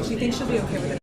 She thinks she'll be okay with it.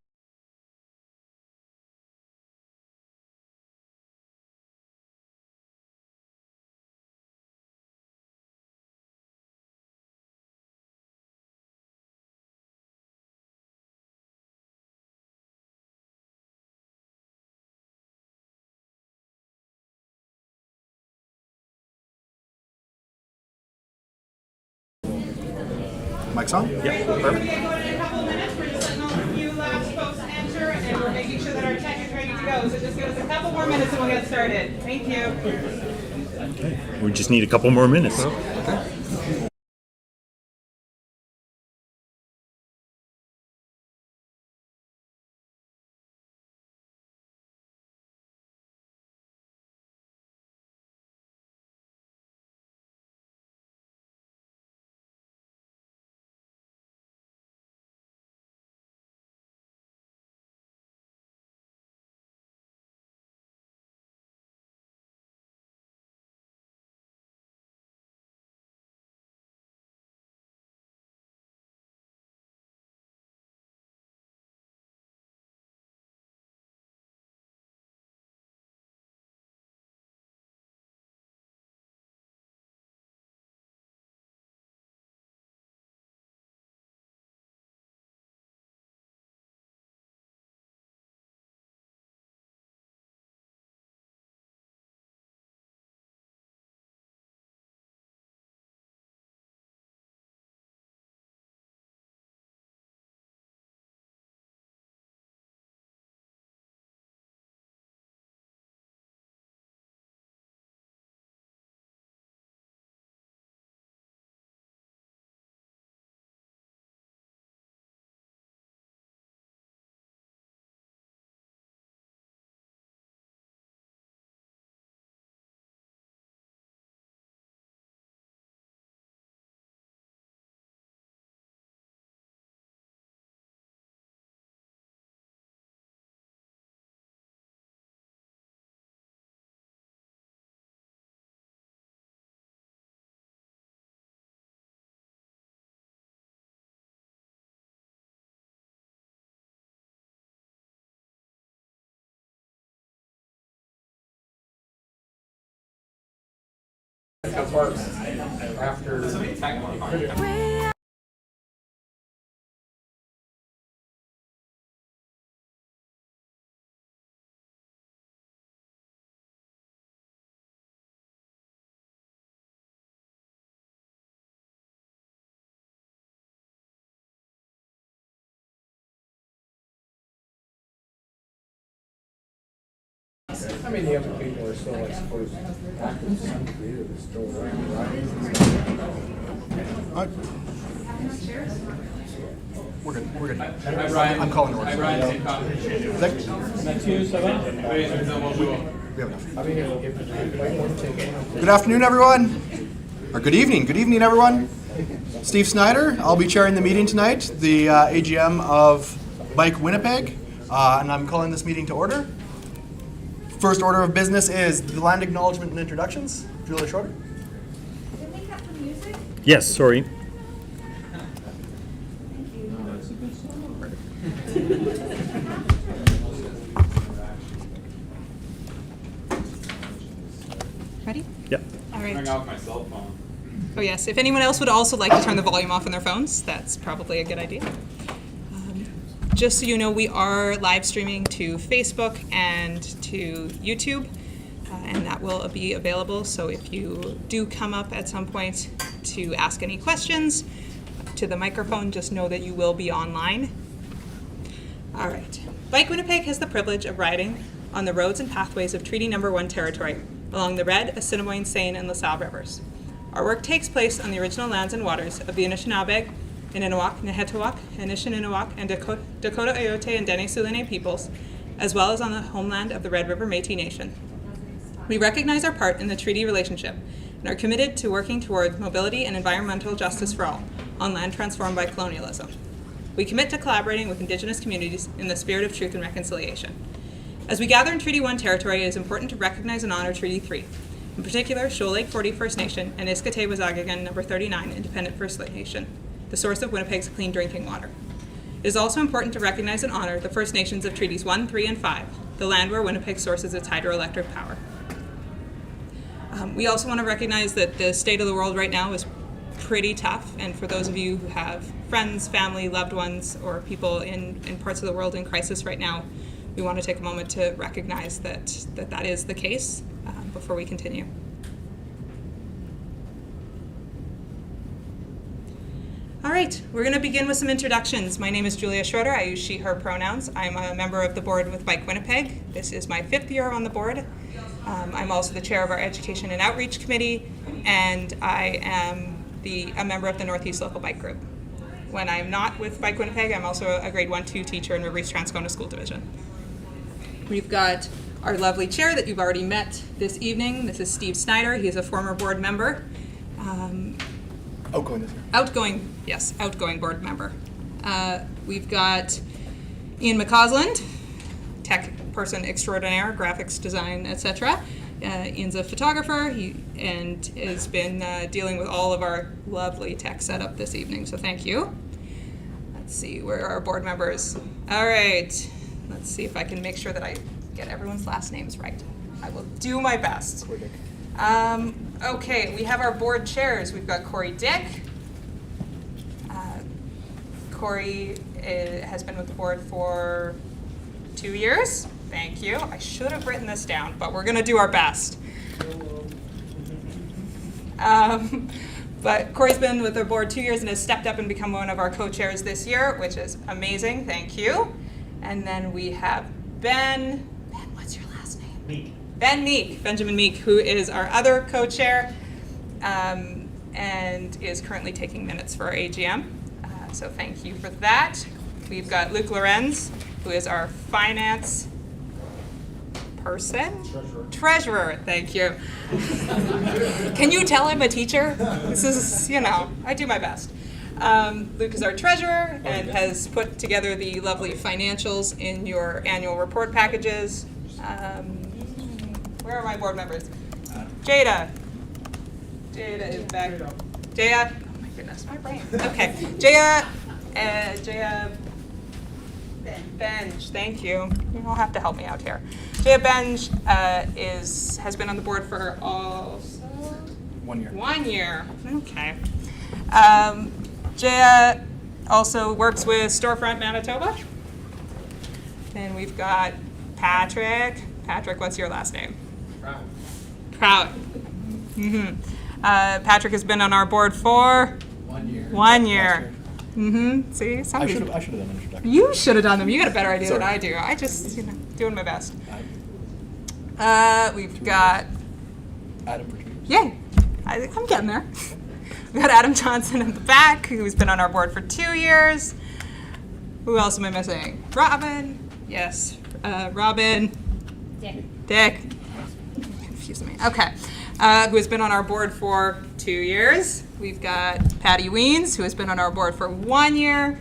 Mic's on? Yeah, In perfect. a couple of minutes, we're just letting all the few last folks enter, and we're making sure that our tech is ready to go. So just give us a couple more minutes and we'll get started. Thank you. Okay. We just need a couple more minutes. I mean, the other people are still, I suppose, active, some creative is still around, right? All right. We're good. We're good. Hi, Brian. I'm calling order. Hi, Brian. Mathieu, ça va? We have enough. I mean, if you might want to take it. Good afternoon, everyone. Or good evening. Good evening, everyone. Steve Snyder. I'll be chairing the meeting tonight, the AGM of Bike Winnipeg, and I'm calling this meeting to order. First order of business is the land acknowledgement and introductions. Julia Schroeder. Can we cut the music? Yes, sorry. Thank you. Ready? Yep. All right. Turning off my cell phone. Oh yes, if anyone else would also like to turn the volume off on their phones, that's probably a good idea. Just so you know, we are live streaming to Facebook and to YouTube, and that will be available. So if you do come up at some point to ask any questions to the microphone, just know that you will be online. All right. Bike Winnipeg has the privilege of riding on the roads and pathways of Treaty Number 1 territory along the Red, Assiniboine, Seine, and LaSalle rivers. Our work takes place on the original lands and waters of the Anishinaabe, Inninewak, Nehetiwak, Anishinaabe, and Dakota Oyote and Dene Sulene peoples, as well as on the homeland of the Red River Métis Nation. We recognize our part in the treaty relationship and are committed to working toward mobility and environmental justice for all on land transformed by colonialism. We commit to collaborating with Indigenous communities in the spirit of truth and reconciliation. As we gather in Treaty 1 territory, it is important to recognize and honor Treaty 3, in particular Shoal Lake 40 First Nation and Iskatewazagagan No. 39 Independent First Nation, the source of Winnipeg's clean drinking water. It is also important to recognize and honor the First Nations of Treaties 1, 3, and 5, the land where Winnipeg sources its hydroelectric power. We also want to recognize that the state of the world right now is pretty tough, and for those of you who have friends, family, loved ones, or people in parts of the world in crisis right now, we want to take a moment to recognize that is the case before we continue. All right, we're going to begin with some introductions. My name is Julia Schroeder. I use she, her pronouns. I'm a member of the board with Bike Winnipeg. This is my 5th year on the board. I'm also the chair of our Education and Outreach Committee, and I am a member of the Northeast Local Bike Group. When I'm not with Bike Winnipeg, I'm also a grade 1-2 teacher in River East Transcona School Division. We've got our lovely chair that you've already met this evening. This is Steve Snyder. He is a former board member. Outgoing this year. Outgoing board member. We've got Ian McCausland, tech person extraordinaire, graphics design, etc. Ian's a photographer and has been dealing with all of our lovely tech setup this evening, so thank you. Let's see, where are our board members? All right, let's see if I can make sure that I get everyone's last names right. I will do my best. Okay, we have our board chairs. We've got Corey Dick. Corey has been with the board for 2 years. Thank you. I should have written this down, but we're going to do our best. But Corey's been with the board 2 years and has stepped up and become one of our co-chairs this year, which is amazing. Thank you. And then we have Ben, what's your last name? Meek. Benjamin Meek, who is our other co-chair and is currently taking minutes for our AGM. So thank you for that. We've got Luke Lorenz, who is our finance person? Treasurer, thank you. Can you tell I'm a teacher? This is, I do my best. Luke is our treasurer and has put together the lovely financials in your annual report packages. Where are my board members? Jada. Jada is back. Jaya. Oh my goodness, my brain. Okay. Jaya. Benj. Thank you. You'll have to help me out here. Jaya Benj has been on the board for also 1 year. 1 year. Okay. Jaya also works with Storefront Manitoba. And we've got Patrick. Patrick, what's your last name? Proud. Mm-hmm. Patrick has been on our board for 1 year. 1 year. Mm-hmm. See, I should have done an introduction. You should have done them. You got a better idea than Sorry. I do. I just, doing my best. We've got, Adam for 2 years. yay, I'm getting there. We've got Adam Johnson in the back, who's been on our board for 2 years. Who else am I missing? Robin. Yes, Robin. Dick. Confusing me. Okay. Who has been on our board for 2 years. We've got Patty Weens, who has been on our board for 1 year.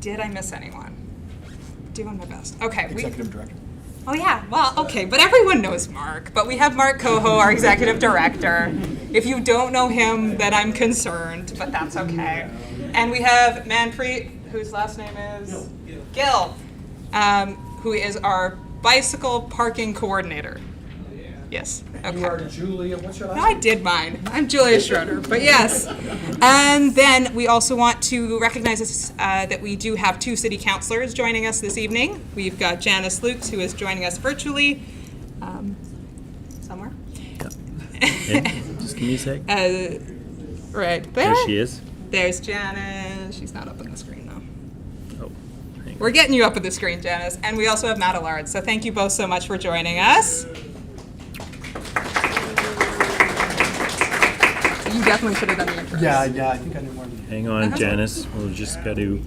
Did I miss anyone? Doing my best. Okay. Executive director. Oh yeah, well, okay, but everyone knows Mark. But we have Mark Coho, our executive director. If you don't know him, then I'm concerned, but that's okay. And we have Manpreet, whose last name is Gill, who is our bicycle parking coordinator. Yes, okay. You are Julia, what's your last No, name? I did mine. I'm Julia Schroeder, but yes. And then we also want to recognize that we do have 2 city councilors joining us this evening. We've got Janice Lukes, who is joining us virtually somewhere. Just give me a sec. Right there. There she is. There's Janice. She's not up on the screen, though. Oh, hang on. We're getting you up on the screen, Janice. And we also have Matt Allard. So thank you both so much for joining us. You definitely should have done the intros. Yeah, I think I knew more than you. Hang on, Janice. We'll just got to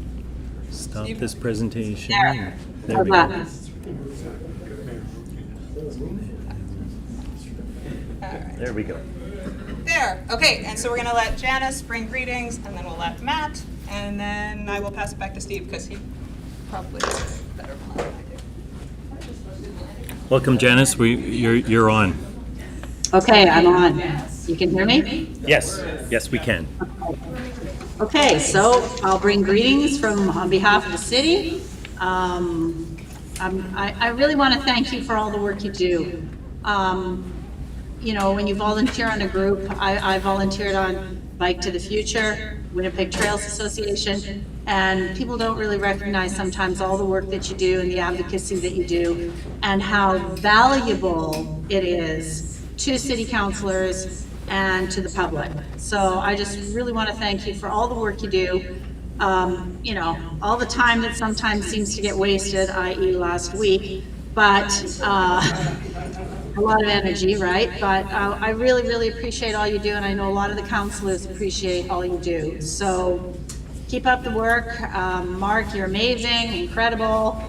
stop this presentation. There we go. All right. There we go. There. Okay, and so we're going to let Janice bring greetings, and then we'll let Matt, and then I will pass it back to Steve because he probably does it better than I do. Welcome, Janice. You're on. Okay, I'm on. You can hear me? Yes, yes, we can. Okay, so I'll bring greetings from, on behalf of the city. I really want to thank you for all the work you do. You know, when you volunteer on a group, I volunteered on Bike to the Future, Winnipeg Trails Association, and people don't really recognize sometimes all the work that you do and the advocacy that you do, and how valuable it is to city councilors and to the public. So I just really want to thank you for all the work you do. You know, all the time that sometimes seems to get wasted, i.e. last week, but a lot of energy, right? But I really, really appreciate all you do, and I know a lot of the councilors appreciate all you do. So keep up the work. Mark, you're amazing, incredible,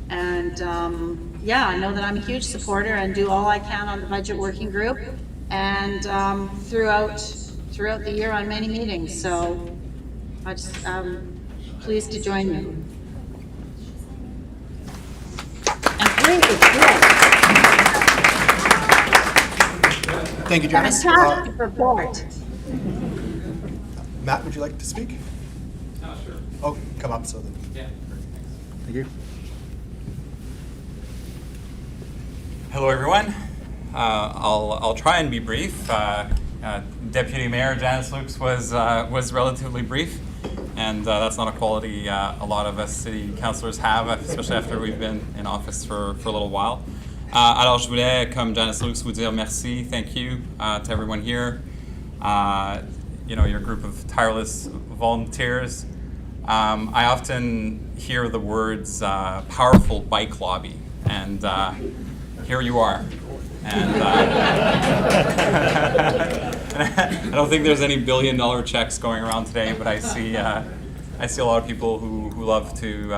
and yeah, I know that I'm a huge supporter and do all I can on the budget working group and throughout the year on many meetings. So I just pleased to join me. And please, Thank you, Janice. fantastic report. Matt, would you like to speak? Sure. Oh, come up so that. Yeah. Thank you. Hello, everyone. I'll try and be brief. Deputy Mayor Janice Lukes was relatively brief, and that's not a quality a lot of us city councillors have, especially after we've been in office for a little while. Alors, je voulais, comme Janice Lukes, vous dire merci, thank you to everyone here. You know, your group of tireless volunteers. I often hear the words powerful bike lobby, and here you are. And I don't think there's any billion-dollar checks going around today, but I see a lot of people who love to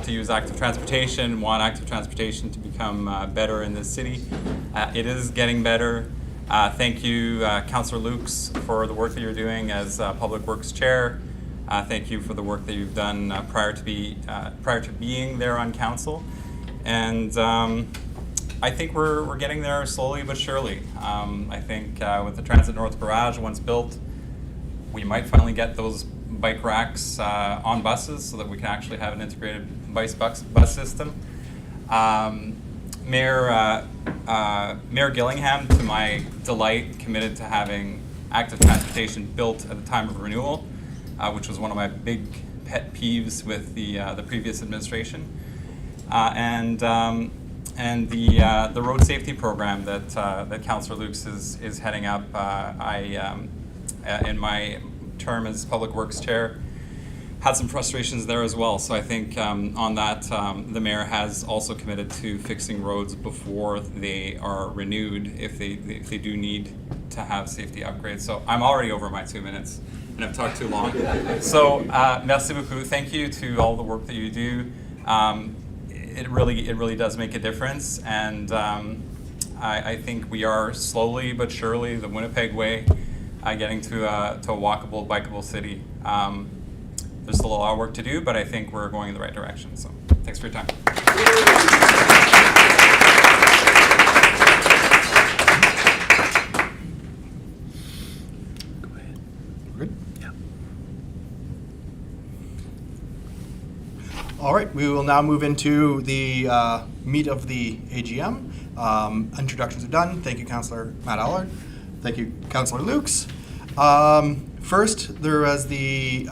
use active transportation, want active transportation to become better in this city. It is getting better. Thank you, Councillor Lukes, for the work that you're doing as Public Works Chair. Thank you for the work that you've done prior to being there on council, and I think we're getting there slowly but surely. I think with the Transit North Garage, once built, we might finally get those bike racks on buses so that we can actually have an integrated bus system. Mayor Gillingham, to my delight, committed to having active transportation built at the time of renewal, which was one of my big pet peeves with the previous administration. And the road safety program that Councillor Lukes is heading up, in my term as Public Works Chair, had some frustrations there as well. So I think on that, the mayor has also committed to fixing roads before they are renewed if they do need to have safety upgrades. So I'm already over my 2 minutes and I've talked too long. So merci beaucoup. Thank you to all the work that you do. It really does make a difference, and I think we are slowly but surely the Winnipeg way, getting to a walkable, bikeable city. There's still a lot of work to do, but I think we're going in the right direction. So thanks for your time. Go ahead. We're good? Yeah. All right, we will now move into the meat of the AGM. Introductions are done. Thank you, Councillor Matt Allard. Thank you, Councillor Lukes. First, there was the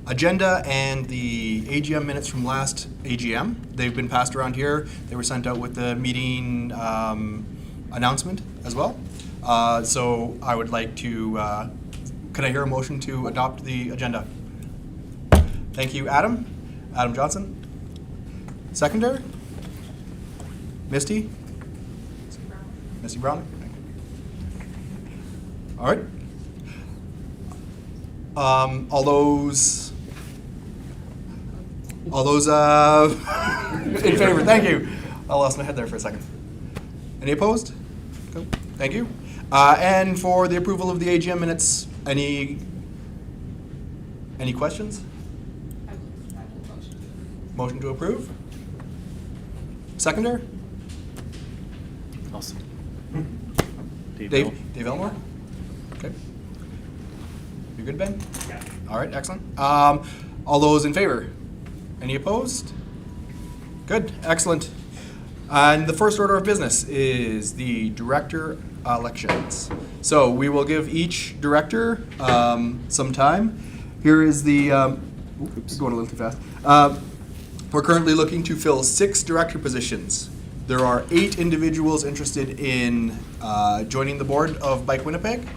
agenda and the AGM minutes from last AGM. They've been passed around here. They were sent out with the meeting announcement as well. So I would like to, can I hear a motion to adopt the agenda? Thank you, Adam. Adam Johnson. Seconder? Misty? Misty Brown. All right. All those in favor, thank you. I lost my head there for a second. Any opposed? No. Thank you. And for the approval of the AGM minutes, any questions? Motion to approve? Seconder? Awesome. Dave Elmore? Okay. You good, Ben? Yeah. All right, excellent. All those in favor? Any opposed? Good, excellent. And the first order of business is the director elections. So we will give each director some time. Here is the, oops, going a little too fast. We're currently looking to fill 6 director positions. There are 8 individuals interested in joining the board of Bike Winnipeg.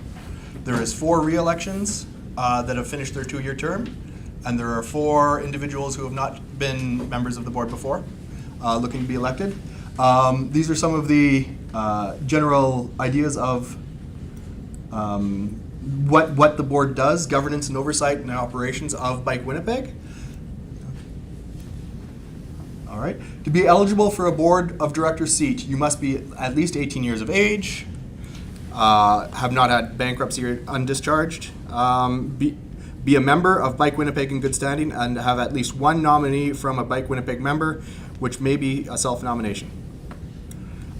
There is 4 re-elections that have finished their 2-year term, and there are 4 individuals who have not been members of the board before, looking to be elected. These are some of the general ideas of what the board does, governance and oversight and operations of Bike Winnipeg. All right. To be eligible for a board of directors seat, you must be at least 18 years of age, have not had bankruptcy or undischarged, be a member of Bike Winnipeg in good standing, and have at least 1 nominee from a Bike Winnipeg member, which may be a self-nomination.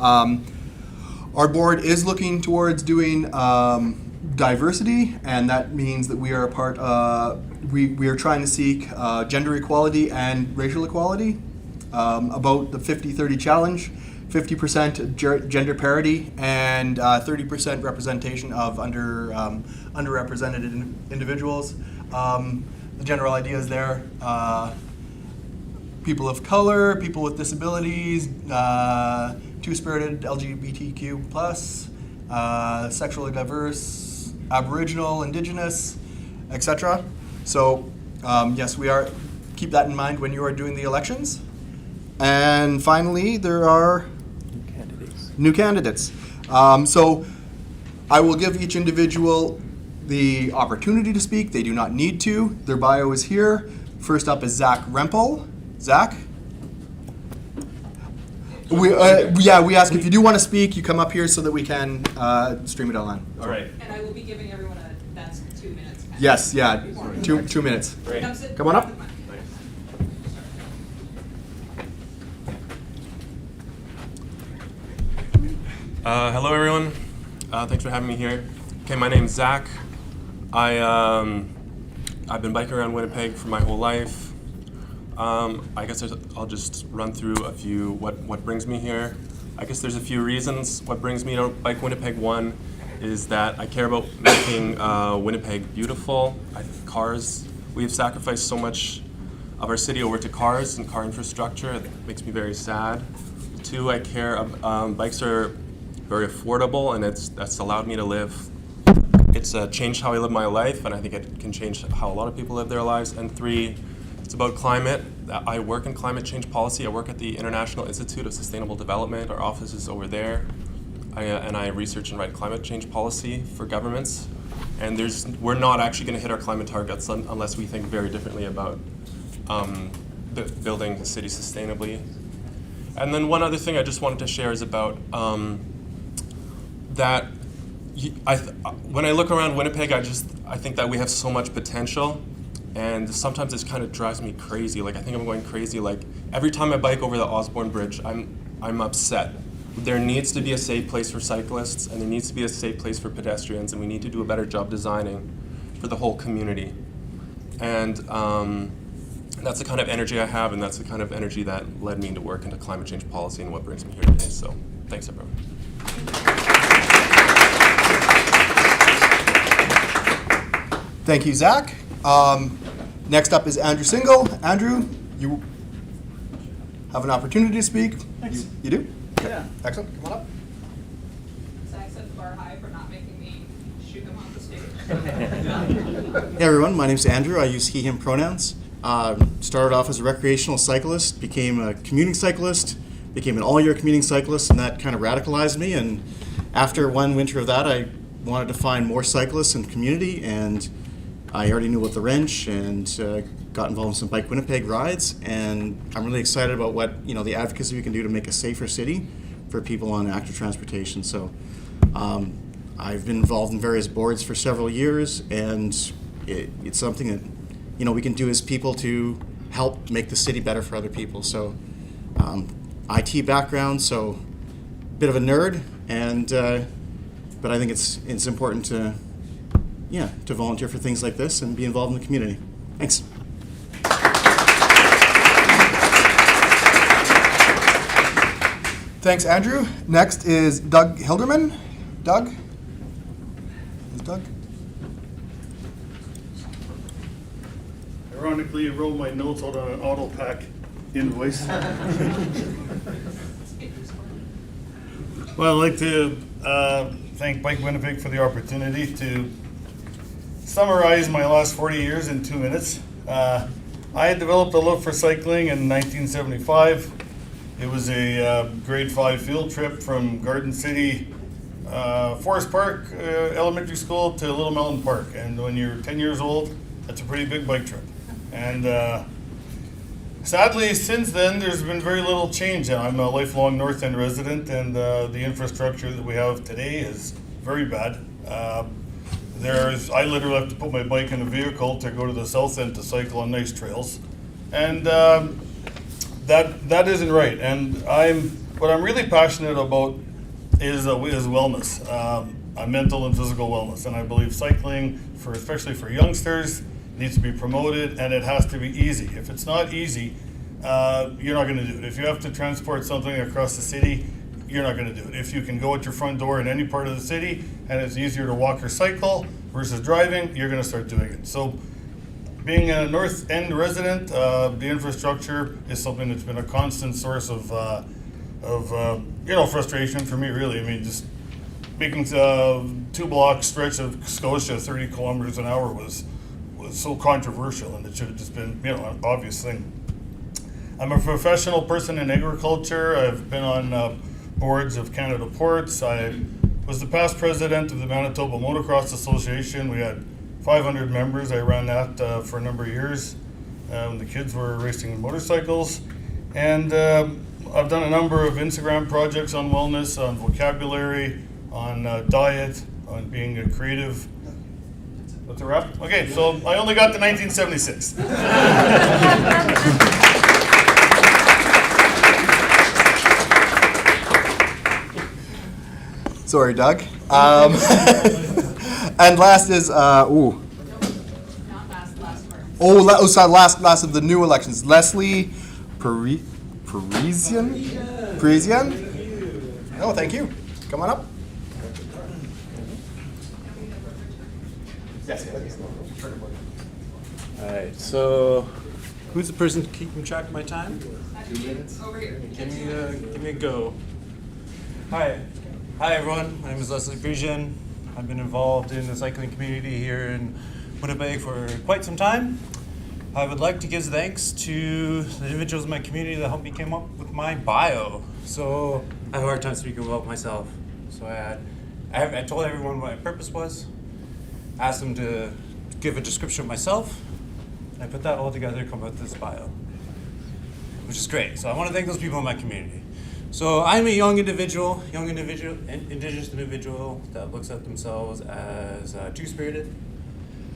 Our board is looking towards doing diversity, and that means that we are a part. We are trying to seek gender equality and racial equality. About the 50-30 challenge, 50% gender parity, and 30% representation of underrepresented individuals. The general ideas there: people of color, people with disabilities, two-spirited LGBTQ+, sexually diverse, Aboriginal, Indigenous, etc. So yes, we are. Keep that in mind when you are doing the elections. And finally, there are new candidates. So I will give each individual the opportunity to speak. They do not need to. Their bio is here. First up is Zach Rempel. Zach? We ask if you do want to speak, you come up here so that we can stream it online. All right. And I will be giving everyone that's 2 minutes. Yes, yeah, 2 minutes. Great. Come on up. Hello, everyone. Thanks for having me here. Okay, my name's Zach. I've been biking around Winnipeg for my whole life. I guess I'll just run through a few what brings me here. I guess there's a few reasons what brings me to Bike Winnipeg. One is that I care about making Winnipeg beautiful. Cars, we've sacrificed so much of our city over to cars and car infrastructure. It makes me very sad. 2, I care, bikes are very affordable, and that's allowed me to live. It's changed how I live my life, and I think it can change how a lot of people live their lives. And 3, it's about climate. I work in climate change policy. I work at the International Institute of Sustainable Development. Our office is over there. I research and write climate change policy for governments. And we're not actually going to hit our climate targets unless we think very differently about building the city sustainably. And then one other thing I just wanted to share is about that when I look around Winnipeg, I think that we have so much potential, and sometimes it kind of drives me crazy. Like, I think I'm going crazy. Like, every time I bike over the Osborne Bridge, I'm upset. There needs to be a safe place for cyclists, and there needs to be a safe place for pedestrians, and we need to do a better job designing for the whole community. And that's the kind of energy I have, and that's the kind of energy that led me to work into climate change policy and what brings me here today. So, thanks, everyone. Thank you, Zach. Next up is Andrew Single. Andrew, you have an opportunity to speak. Thanks. You do? Yeah. Excellent. Come on up. Zach set the bar high for not making me shoot him off the stage. Hey everyone, my name's Andrew. I use he, him pronouns. Started off as a recreational cyclist, became a commuting cyclist, became an all-year commuting cyclist, and that kind of radicalized me. And after one winter of that, I wanted to find more cyclists in the community, and I already knew about the wrench and got involved in some Bike Winnipeg rides. And I'm really excited about what the advocacy we can do to make a safer city for people on active transportation. So I've been involved in various boards for several years, and it's something that we can do as people to help make the city better for other people. So IT background, so a bit of a nerd, and but I think it's important to to volunteer for things like this and be involved in the community. Thanks. Thanks, Andrew. Next is Doug Hilderman. Doug? Is Doug? Ironically, I wrote my notes out on an auto pack invoice. Well, I'd like to thank Bike Winnipeg for the opportunity to summarize my last 40 years in 2 minutes. I had developed a love for cycling in 1975. It was a grade 5 field trip from Garden City, Forest Park Elementary School to Little Mountain Park. And when you're 10 years old, that's a pretty big bike trip. And sadly, since then, there's been very little change. I'm a lifelong North End resident, and the infrastructure that we have today is very bad. I literally have to put my bike in a vehicle to go to the South End to cycle on nice trails. And that isn't right. And what I'm really passionate about is wellness, mental and physical wellness. And I believe cycling, especially for youngsters, needs to be promoted, and it has to be easy. If it's not easy, you're not going to do it. If you have to transport something across the city, you're not going to do it. If you can go at your front door in any part of the city and it's easier to walk or cycle versus driving, you're going to start doing it. So being a North End resident, the infrastructure is something that's been a constant source of frustration for me, really. I mean, just making 2-block stretch of Scotia 30 kilometers an hour was so controversial, and it should have just been, an obvious thing. I'm a professional person in agriculture. I've been on boards of Canada Ports. I was the past president of the Manitoba Motocross Association. We had 500 members. I ran that for a number of years when the kids were racing motorcycles. And I've done a number of Instagram projects on wellness, on vocabulary, on diet, on being a creative. What's a wrap? Okay, so I only got to 1976. Sorry, Doug. And last is, last of the new elections. Leslie Parisian? Oh, thank you. Come on up. All right, so who's the person keeping track of my time? 2 minutes. Over here. Give me a go. Hi everyone. My name is Leslie Parisian. I've been involved in the cycling community here in Winnipeg for quite some time. I would like to give thanks to the individuals in my community that helped me come up with my bio. So I have a hard time speaking about myself. So I told everyone what my purpose was. Asked them to give a description of myself. And I put that all together to come up with this bio, which is great. So I want to thank those people in my community. So I'm a young Indigenous individual that looks at themselves as two-spirited.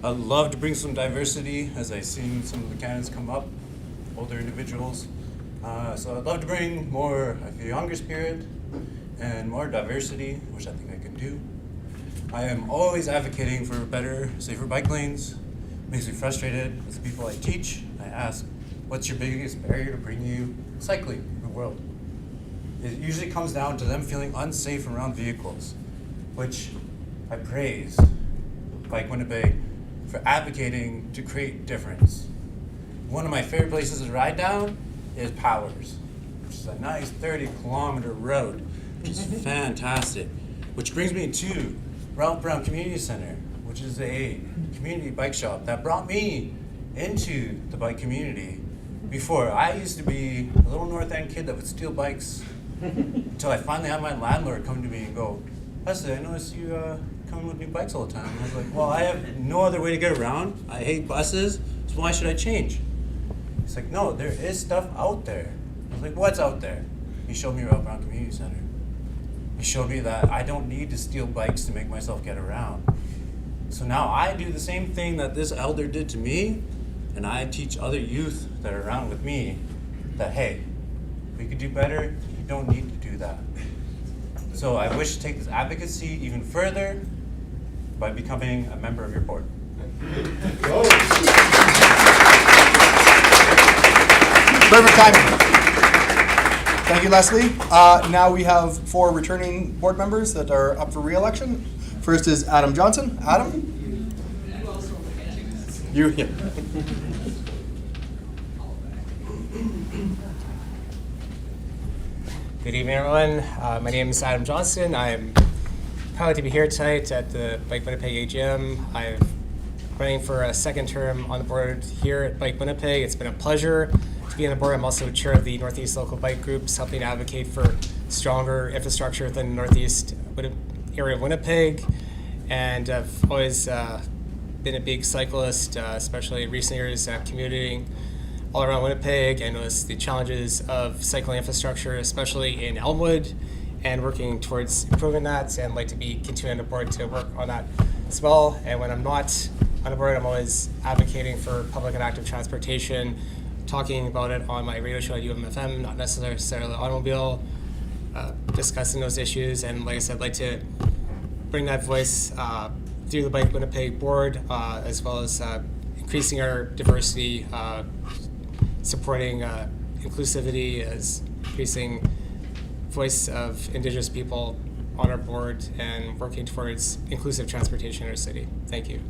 I love to bring some diversity, as I've seen some of the candidates come up, older individuals. So I'd love to bring more of a younger spirit and more diversity, which I think I can do. I am always advocating for better, safer bike lanes. Makes me frustrated as the people I teach. I ask, what's your biggest barrier to bring you cycling in the world? It usually comes down to them feeling unsafe around vehicles, which I praise Bike Winnipeg for advocating to create difference. One of my favorite places to ride down is Powers, which is a nice 30-kilometer road, which is fantastic. Which brings me to Ralph Brown Community Center, which is a community bike shop that brought me into the bike community. Before, I used to be a little North End kid that would steal bikes until I finally had my landlord come to me and go, Leslie, I noticed you come with new bikes all the time. And I was like, well, I have no other way to get around. I hate buses, so why should I change? He's like, no, there is stuff out there. I was like, what's out there? He showed me Ralph Brown Community Center. He showed me that I don't need to steal bikes to make myself get around. So now I do the same thing that this elder did to me, and I teach other youth that are around with me that, hey, we could do better, you don't need to do that. So I wish to take this advocacy even further by becoming a member of your board. Perfect timing. Thank you, Leslie. Now we have 4 returning board members that are up for re-election. First is Adam Johnson. Adam? You, yeah. Good evening, everyone. My name is Adam Johnson. I'm proud to be here tonight at the Bike Winnipeg AGM. I'm running for a second term on the board here at Bike Winnipeg. It's been a pleasure to be on the board. I'm also chair of the Northeast Local Bike Groups, helping to advocate for stronger infrastructure within the Northeast area of Winnipeg. And I've always been a big cyclist, especially in recent years, commuting all around Winnipeg. I noticed the challenges of cycling infrastructure, especially in Elmwood, and working towards improving that, and like to be continuing on the board to work on that as well. And when I'm not on the board, I'm always advocating for public and active transportation, talking about it on my radio show at UMFM, not necessarily automobile, discussing those issues. And like I said, I'd like to bring that voice through the Bike Winnipeg board, as well as increasing our diversity, supporting inclusivity, as increasing voice of Indigenous people on our board, and working towards inclusive transportation in our city. Thank you.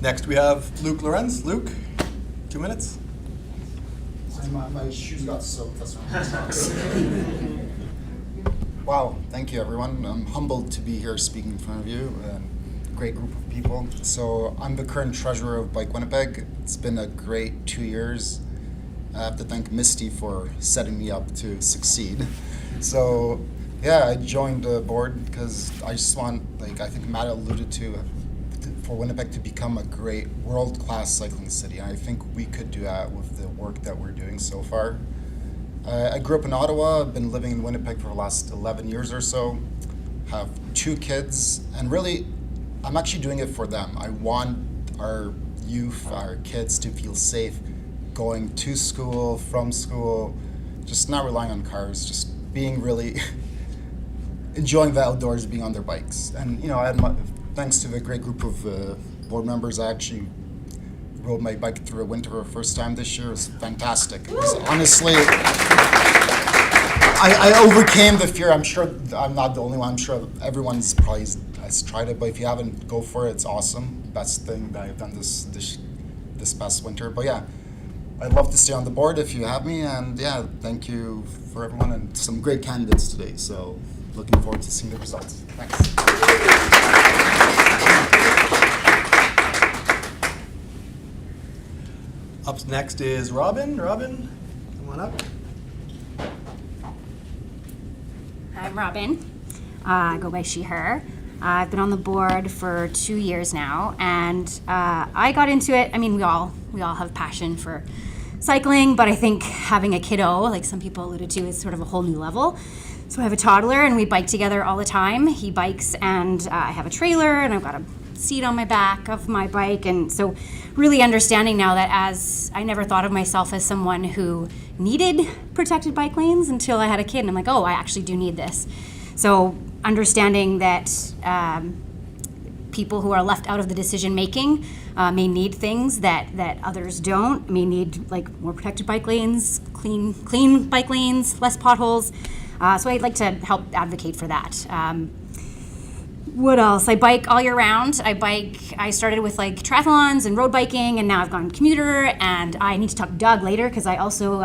Next we have Luke Lorenz. Luke, 2 minutes. My shoes got soaked, that's why. Wow, thank you everyone. I'm humbled to be here speaking in front of you. Great group of people. So I'm the current treasurer of Bike Winnipeg. It's been a great 2 years. I have to thank Misty for setting me up to succeed. So yeah, I joined the board because I just want, like I think Matt alluded to, for Winnipeg to become a great world-class cycling city. And I think we could do that with the work that we're doing so far. I grew up in Ottawa. I've been living in Winnipeg for the last 11 years or so. Have 2 kids, and really, I'm actually doing it for them. I want our youth, our kids to feel safe going to school, from school, just not relying on cars, just being really enjoying the outdoors, being on their bikes. And you know, thanks to the great group of board members, I actually rode my bike through a winter for the first time this year. It was fantastic. It was, honestly, I overcame the fear. I'm sure I'm not the only one. I'm sure everyone's probably has tried it, but if you haven't, go for it. It's awesome. Best thing that I've done this past winter. But yeah, I'd love to stay on the board if you have me. And yeah, thank you for everyone, and some great candidates today. So looking forward to seeing the results. Thanks. Up next is Robin. Robin, come on up. I'm Robin. I go by she, her. I've been on the board for 2 years now, and I got into it. I mean, we all have passion for cycling, but I think having a kiddo, like some people alluded to, is sort of a whole new level. So I have a toddler, and we bike together all the time. He bikes, and I have a trailer, and I've got a seat on my back of my bike, and so really understanding now that as I never thought of myself as someone who needed protected bike lanes until I had a kid, and I'm like, oh, I actually do need this. So understanding that people who are left out of the decision making may need things that others don't, may need like more protected bike lanes, clean bike lanes, less potholes. So I'd like to help advocate for that. What else? I bike all year round. I started with like triathlons and road biking, and now I've gone commuter, and I need to talk to Doug later because I also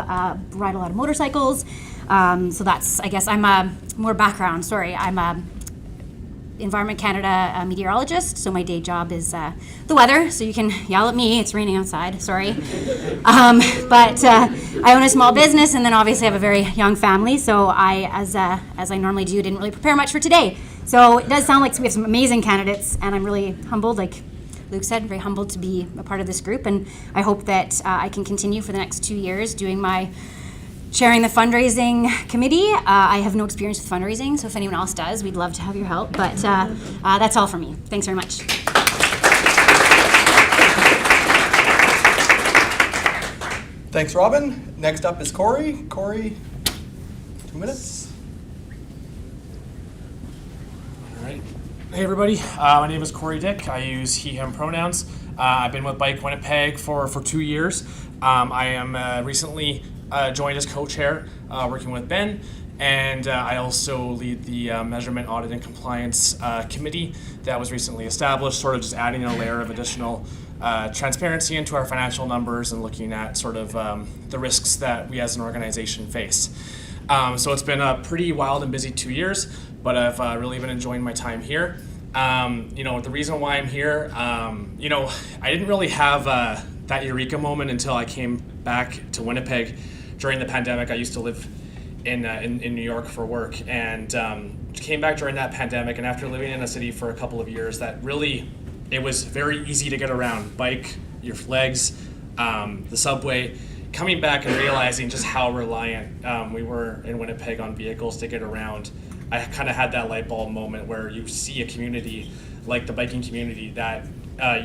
ride a lot of motorcycles. So that's, I guess, I'm a more background. Sorry, I'm a Environment Canada meteorologist, so my day job is the weather, so you can yell at me, it's raining outside, sorry. But I own a small business, and then obviously I have a very young family, so I, as I normally do, didn't really prepare much for today. So it does sound like we have some amazing candidates, and I'm really humbled, like Luke said, very humbled to be a part of this group, and I hope that I can continue for the next 2 years doing my chairing the fundraising committee. I have no experience with fundraising, so if anyone else does, we'd love to have your help. But that's all for me. Thanks very much. Thanks, Robin. Next up is Corey. Corey, 2 minutes. Hey everybody, my name is Corey Dick. I use he, him pronouns. I've been with Bike Winnipeg for 2 years. I am recently joined as co-chair working with Ben, and I also lead the Measurement, Audit, and Compliance Committee that was recently established, sort of just adding a layer of additional transparency into our financial numbers and looking at sort of the risks that we as an organization face. So it's been a pretty wild and busy 2 years, but I've really been enjoying my time here. The reason why I'm here, I didn't really have that eureka moment until I came back to Winnipeg during the pandemic. I used to live in New York for work, and came back during that pandemic. And after living in a city for a couple of years, it was very easy to get around. Bike, your legs, the subway. Coming back and realizing just how reliant we were in Winnipeg on vehicles to get around, I kind of had that light bulb moment where you see a community like the biking community that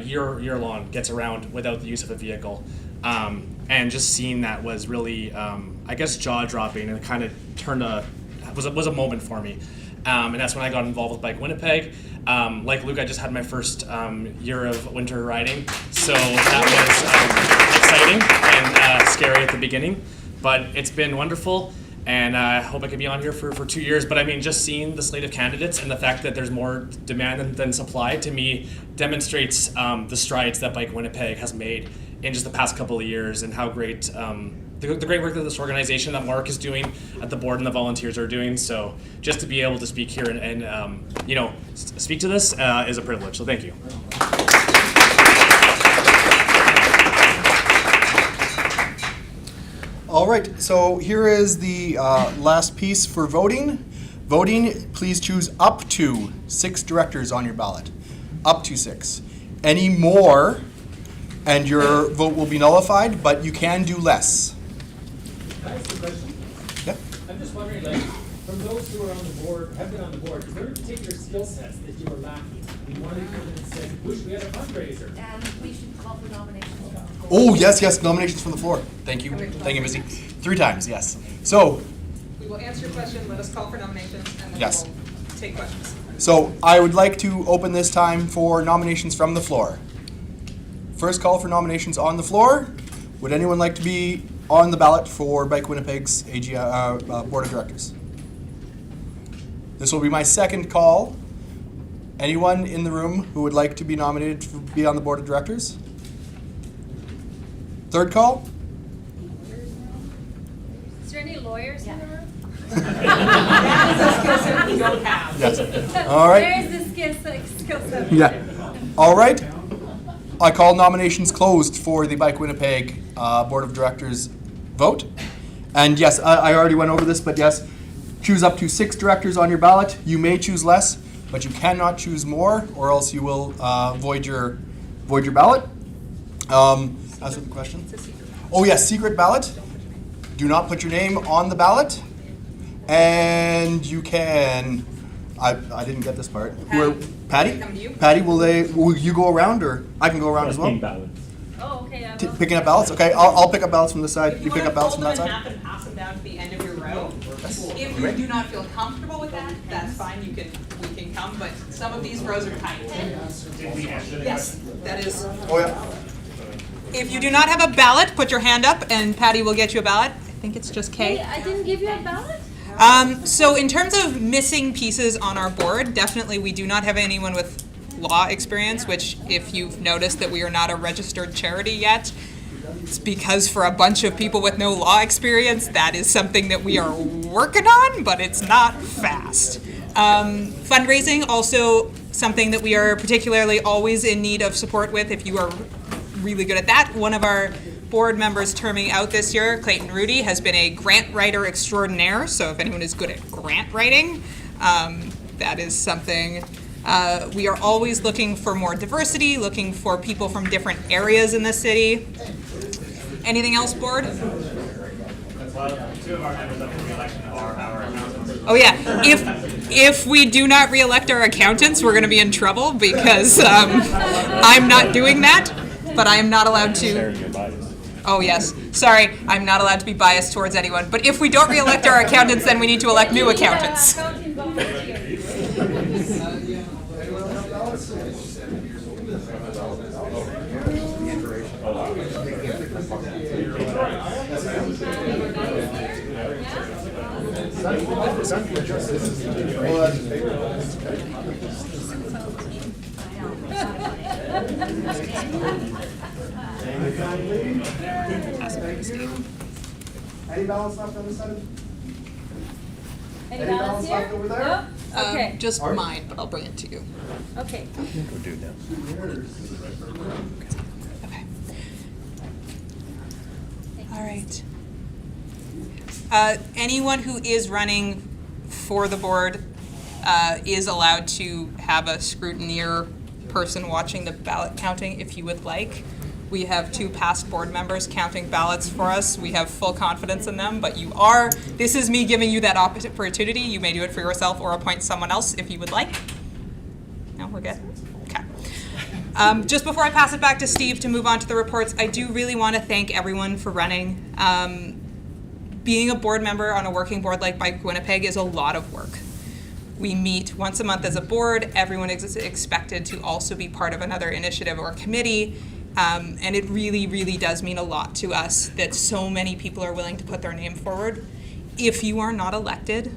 year long gets around without the use of a vehicle. And just seeing that was really, jaw dropping, and it kind of was a moment for me. And that's when I got involved with Bike Winnipeg. Like Luke, I just had my first year of winter riding, so that was exciting and scary at the beginning, but it's been wonderful, and I hope I can be on here for 2 years. But I mean, just seeing the slate of candidates and the fact that there's more demand than supply, to me, demonstrates the strides that Bike Winnipeg has made in just the past couple of years, and how great the great work that this organization, that Mark is doing at the board and the volunteers are doing. So just to be able to speak here and speak to this is a privilege. So thank you. All right, so here is the last piece for voting. Voting, please choose up to 6 directors on your ballot. Up to 6. Any more, and your vote will be nullified, but you can do less. Can I ask a question? Yeah. I'm just wondering, from those who are on the board, have been on the board, is there a particular skill sets that you were lacking? You wanted to come in and say, wish we had a fundraiser. And we should call for nominations. Oh, yes, nominations from the floor. Thank you, Missy. 3 times, yes. So, We will answer your question, let us call for nominations, and then yes. we'll take questions. So I would like to open this time for nominations from the floor. First call for nominations on the floor. Would anyone like to be on the ballot for Bike Winnipeg's Board of Directors? This will be my second call. Anyone in the room who would like to be nominated to be on the Board of Directors? Third call? Is there any lawyers in the room? That is a skill set we don't have. Yes. All right. There is the skill set. Yeah. All right. I call nominations closed for the Bike Winnipeg Board of Directors vote. And yes, I already went over this, but yes, choose up to 6 directors on your ballot. You may choose less, but you cannot choose more, or else you will void your ballot. As for the question? Oh yes, secret ballot. Do not put your name on the ballot. And you can, I didn't get this part. Patty? Come to you. Patty, will you go around, or I can go around as well? Oh, okay. I will. Picking up ballots? Okay, I'll pick up ballots from this side. You pick up ballots from that If you side? want to fold them in half and pass them down to the end of your row, if you do not feel comfortable with that, that's fine, we can come, but some of these rows are tight. Yes, that is. Oh yeah. If you do not have a ballot, put your hand up and Patty will get you a ballot. I think it's just K. Hey, I didn't give you a ballot? So in terms of missing pieces on our board, definitely we do not have anyone with law experience, which if you've noticed that we are not a registered charity yet, it's because for a bunch of people with no law experience, that is something that we are working on, but it's not fast. Fundraising, also something that we are particularly always in need of support with if you are really good at that. One of our board members terming out this year, Clayton Rudy, has been a grant writer extraordinaire. So if anyone is good at grant writing, that is something. We are always looking for more diversity, looking for people from different areas in the city. Anything else, board? 2 of our members up for re-election are our accountants. Oh yeah, if we do not re-elect our accountants, we're going to be in trouble because I'm not doing that. But I am not allowed to. Oh yes, sorry, I'm not allowed to be biased towards anyone. But if we don't re-elect our accountants, then we need to elect new accountants. Any balance left on this side? Any balance here? left over there? Nope. Okay. Just mine, but I'll bring it to you. Okay. Go do it now. Okay. All right. Anyone who is running for the board is allowed to have a scrutineer person watching the ballot counting if you would like. We have 2 past board members counting ballots for us. We have full confidence in them, but this is me giving you that opportunity. You may do it for yourself or appoint someone else if you would like. No, we're good? Okay. Just before I pass it back to Steve to move on to the reports, I do really want to thank everyone for running. Being a board member on a working board like Bike Winnipeg is a lot of work. We meet once a month as a board. Everyone is expected to also be part of another initiative or committee. And it really, really does mean a lot to us that so many people are willing to put their name forward. If you are not elected,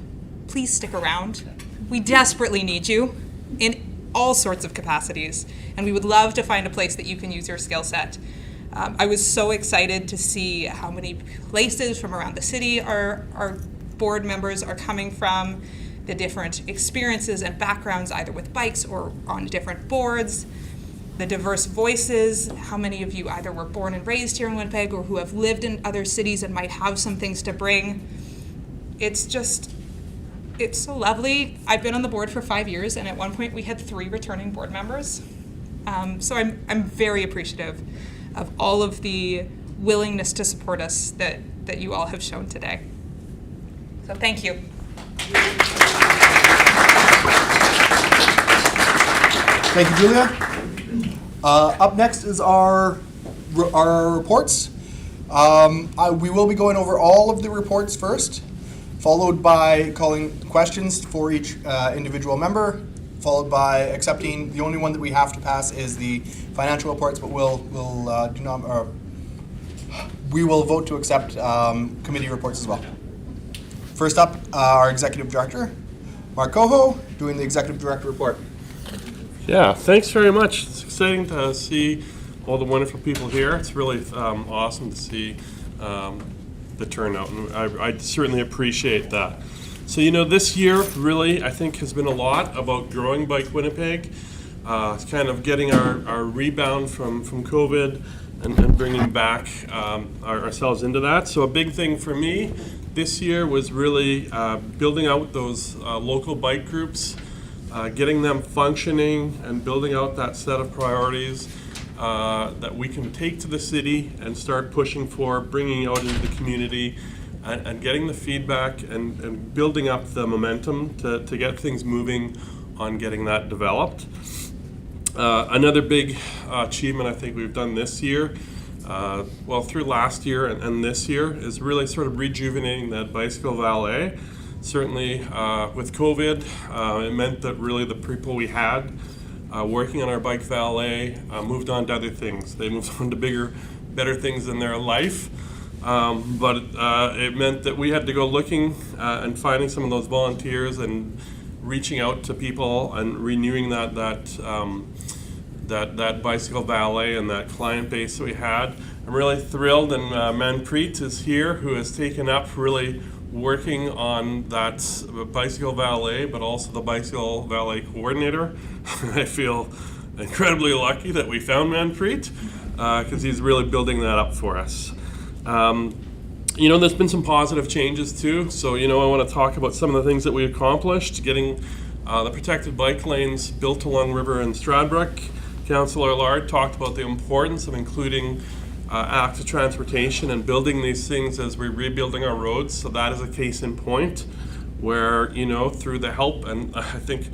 please stick around. We desperately need you in all sorts of capacities, and we would love to find a place that you can use your skill set. I was so excited to see how many places from around the city our board members are coming from, the different experiences and backgrounds either with bikes or on different boards. The diverse voices, how many of you either were born and raised here in Winnipeg or who have lived in other cities and might have some things to bring. It's so lovely. I've been on the board for 5 years, and at one point we had 3 returning board members. So I'm very appreciative of all of the willingness to support us that you all have shown today. So thank you. Thank you, Julia. Up next is our reports. We will be going over all of the reports first, followed by calling questions for each individual member, followed by accepting. The only one that we have to pass is the financial reports, but we will vote to accept committee reports as well. First up, our executive director, Mark Coho, doing the executive director report. Yeah, thanks very much. It's exciting to see all the wonderful people here. It's really awesome to see the turnout, and I certainly appreciate that. So, this year really, I think, has been a lot about growing Bike Winnipeg. It's kind of getting our rebound from COVID and bringing back ourselves into that. So a big thing for me this year was really building out those local bike groups, getting them functioning and building out that set of priorities that we can take to the city and start pushing for, bringing out into the community and getting the feedback and building up the momentum to get things moving on getting that developed. Another big achievement I think we've done this year, through last year and this year, is really sort of rejuvenating that bicycle valet. Certainly with COVID, it meant that really the people we had working on our bike valet moved on to other things. They moved on to bigger, better things in their life. But it meant that we had to go looking and finding some of those volunteers and reaching out to people and renewing that bicycle valet and that client base that we had. I'm really thrilled, and Manpreet is here, who has taken up really working on that bicycle valet, but also the bicycle valet coordinator. I feel incredibly lucky that we found Manpreet because he's really building that up for us. There's been some positive changes too. So, I want to talk about some of the things that we accomplished. Getting the protected bike lanes built along River and Stradbrook. Councillor Allard talked about the importance of including active transportation and building these things as we're rebuilding our roads. So that is a case in point where, through the help and I think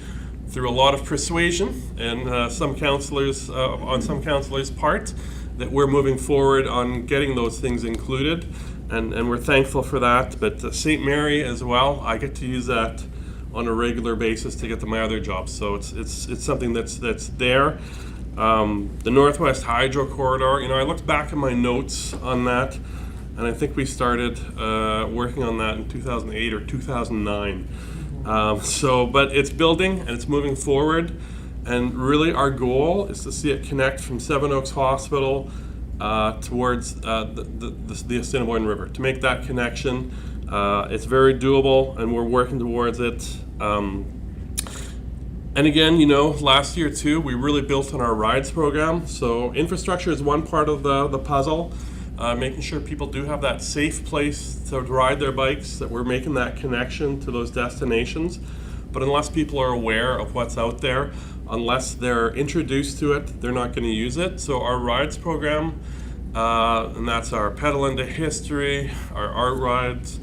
through a lot of persuasion and some councillors on some councillors' part, that we're moving forward on getting those things included, and we're thankful for that. But St. Mary as well, I get to use that on a regular basis to get to my other jobs. So it's something that's there. The Northwest Hydro Corridor, I looked back at my notes on that, and I think we started working on that in 2008 or 2009. But it's building and it's moving forward, and really our goal is to see it connect from Seven Oaks Hospital towards the Assiniboine River, to make that connection. It's very doable, and we're working towards it. And again, last year too, we really built on our rides program. So infrastructure is one part of the puzzle, making sure people do have that safe place to ride their bikes, that we're making that connection to those destinations. But unless people are aware of what's out there, unless they're introduced to it, they're not going to use it. So our rides program, and that's our Pedal into History, our art rides,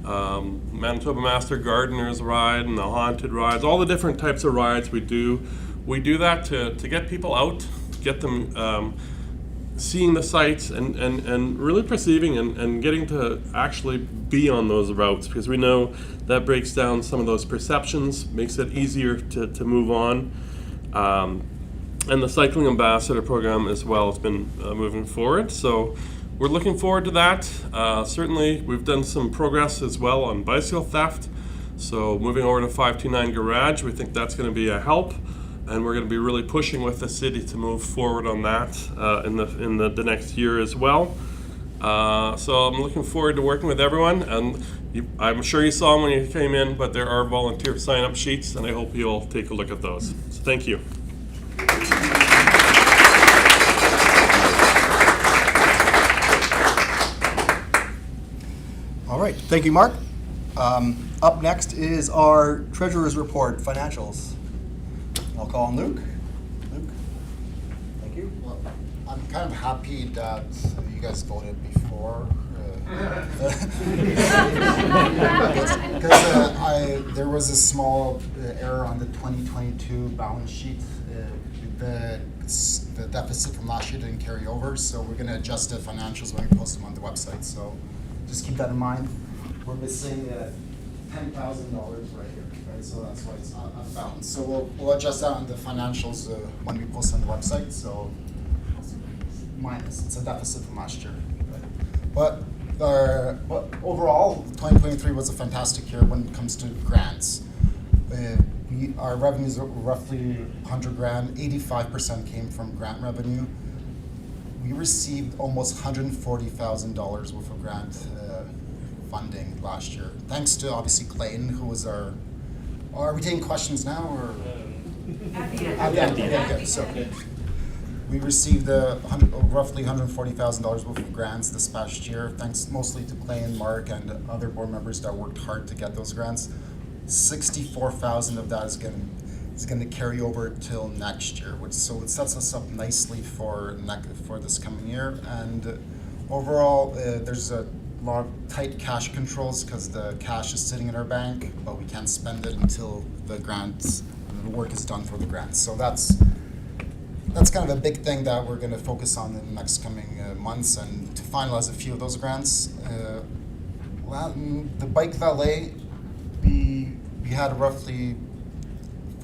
Manitoba Master Gardener's Ride, and the Haunted Rides, all the different types of rides we do. We do that to get people out, get them seeing the sights and really perceiving and getting to actually be on those routes, because we know that breaks down some of those perceptions, makes it easier to move on. And the Cycling Ambassador program as well has been moving forward. So we're looking forward to that. Certainly, we've done some progress as well on bicycle theft. So moving over to 529 Garage, we think that's going to be a help, and we're going to be really pushing with the city to move forward on that in the next year as well. So I'm looking forward to working with everyone, and I'm sure you saw them when you came in, but there are volunteer sign-up sheets, and I hope you'll take a look at those. So thank you. All right, thank you, Mark. Up next is our Treasurer's Report, financials. I'll call on Luke. Luke, thank you. Well, I'm kind of happy that you guys voted before. Because there was a small error on the 2022 balance sheet. The deficit from last year didn't carry over, so we're going to adjust the financials when we post them on the website. So just keep that in mind. We're missing $10,000 right here, right? So that's why it's out of balance. So we'll adjust that on the financials when we post on the website. So minus, it's a deficit from last year. Right? But overall, 2023 was a fantastic year when it comes to grants. Our revenues are roughly $100,000. 85% came from grant revenue. We received almost $140,000 worth of grant funding last year, thanks to obviously Clayton, who was our. Are we taking questions now, or? Okay. So we received roughly $140,000 worth of grants this past year, thanks mostly to Clayton, Mark, and other board members that worked hard to get those grants. 64,000 of that is going to carry over till next year, so it sets us up nicely for this coming year. And overall, there's a lot of tight cash controls because the cash is sitting in our bank, but we can't spend it until the work is done for the grants. So that's kind of a big thing that we're going to focus on in the next coming months, and to finalize a few of those grants. The bike valet, we had roughly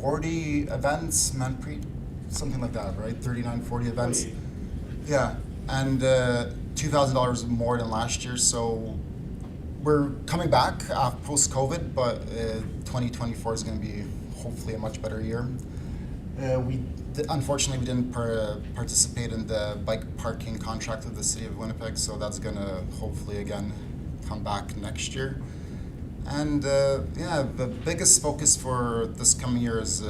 40 events, Manpreet, something like that, right? 39, 40 events. Yeah, and $2,000 more than last year. So we're coming back post-COVID, but 2024 is going to be hopefully a much better year. Unfortunately, we didn't participate in the bike parking contract with the city of Winnipeg, so that's going to hopefully again come back next year. And the biggest focus for this coming year is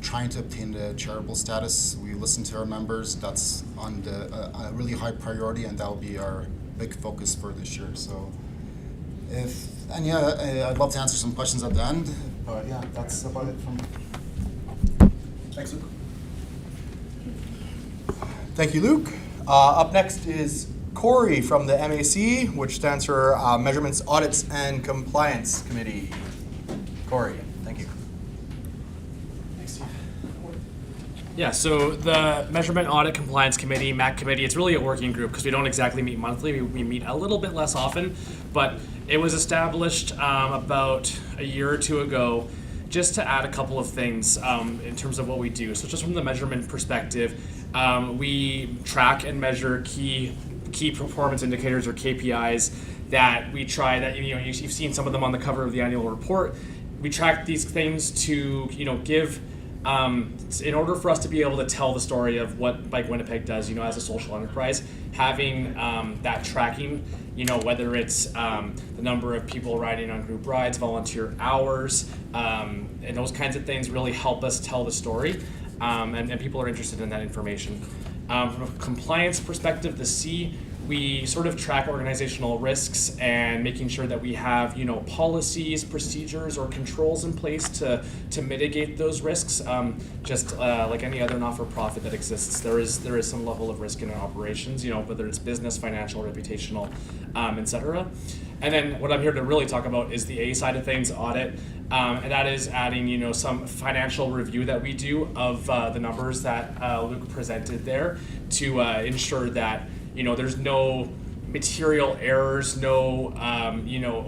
trying to obtain the charitable status. We listen to our members. That's on a really high priority, and that will be our big focus for this year. So, I'd love to answer some questions at the end. But yeah, that's about it from me. Thanks, Luke. Thank you, Luke. Up next is Corey from the MAC, which stands for Measurements, Audits, and Compliance Committee. Corey, thank you. Thanks, Steve. Yeah, so the Measurement Audit Compliance Committee, MAC Committee, it's really a working group because we don't exactly meet monthly. We meet a little bit less often, but it was established about a year or two ago just to add a couple of things in terms of what we do. So just from the measurement perspective, we track and measure key performance indicators or KPIs that we try that, you've seen some of them on the cover of the annual report. We track these things to, give in order for us to be able to tell the story of what Bike Winnipeg does, as a social enterprise, having that tracking, whether it's the number of people riding on group rides, volunteer hours, and those kinds of things really help us tell the story, and people are interested in that information. From a compliance perspective, the C, we sort of track organizational risks and making sure that we have, policies, procedures, or controls in place to mitigate those risks. Just like any other not-for-profit that exists, there is some level of risk in our operations, whether it's business, financial, reputational, etc. And then what I'm here to really talk about is the A side of things, audit, and that is adding, some financial review that we do of the numbers that Luke presented there to ensure that there's no material errors, no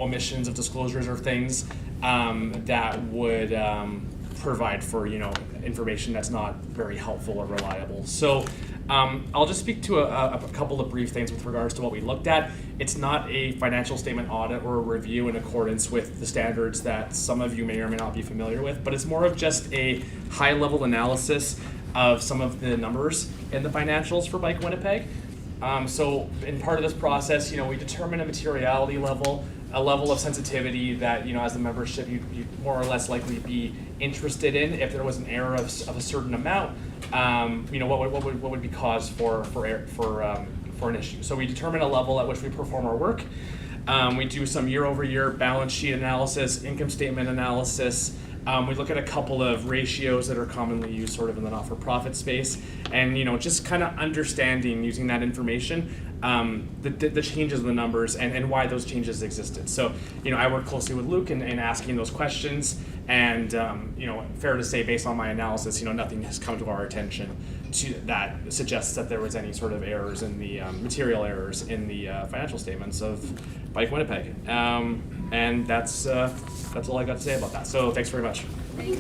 omissions of disclosures or things that would provide for information that's not very helpful or reliable. So I'll just speak to a couple of brief things with regards to what we looked at. It's not a financial statement audit or a review in accordance with the standards that some of you may or may not be familiar with, but it's more of just a high-level analysis of some of the numbers in the financials for Bike Winnipeg. So in part of this process, we determine a materiality level, a level of sensitivity that, as the membership, you'd more or less likely be interested in. If there was an error of a certain amount, what would be cause for an issue. So we determine a level at which we perform our work. We do some year-over-year balance sheet analysis, income statement analysis. We look at a couple of ratios that are commonly used sort of in the not-for-profit space, and just kind of understanding, using that information, the changes in the numbers and why those changes existed. So I work closely with Luke in asking those questions, and fair to say, based on my analysis, nothing has come to our attention that suggests that there was any sort of errors in the material errors in the financial statements of Bike Winnipeg. And that's all I got to say about that. So thanks very much. Thank you.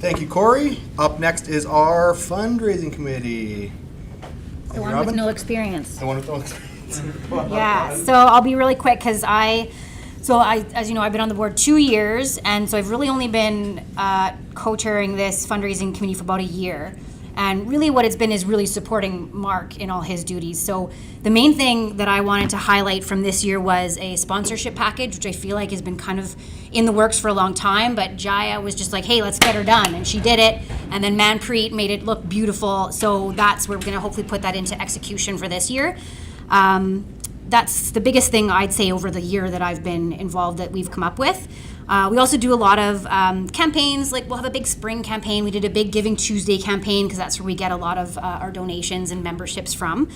Thank you, Corey. Up next is our fundraising committee. The one with no experience. The one with no experience. Yeah, so I'll be really quick because as you know, I've been on the board 2 years, and so I've really only been co-chairing this fundraising committee for about a year. And really what it's been is really supporting Mark in all his duties. So the main thing that I wanted to highlight from this year was a sponsorship package, which I feel like has been kind of in the works for a long time, but Jaya was just like, hey, let's get her done. And she did it. And then Manpreet made it look beautiful. So we're gonna hopefully put that into execution for this year. That's the biggest thing I'd say over the year that I've been involved that we've come up with. We also do a lot of campaigns, like we'll have a big spring campaign. We did a big Giving Tuesday campaign because that's where we get a lot of our donations and memberships from,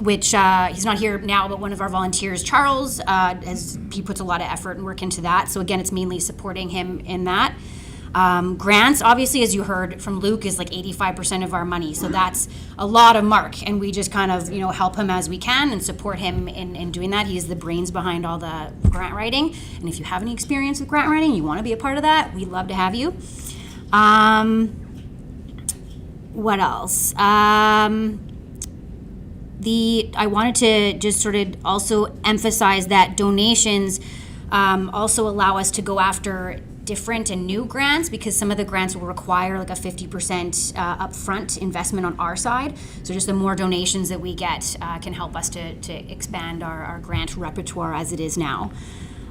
which he's not here now, but one of our volunteers, Charles, he puts a lot of effort and work into that. So again, it's mainly supporting him in that. Grants, obviously, as you heard from Luke, is like 85% of our money. So that's a lot of Mark. And we just kind of, help him as we can and support him in doing that. He's the brains behind all the grant writing. And if you have any experience with grant writing, you want to be a part of that, we'd love to have you. What else? I wanted to just sort of also emphasize that donations also allow us to go after different and new grants, because some of the grants will require like a 50% upfront investment on our side. So just the more donations that we get can help us to expand our grant repertoire as it is now.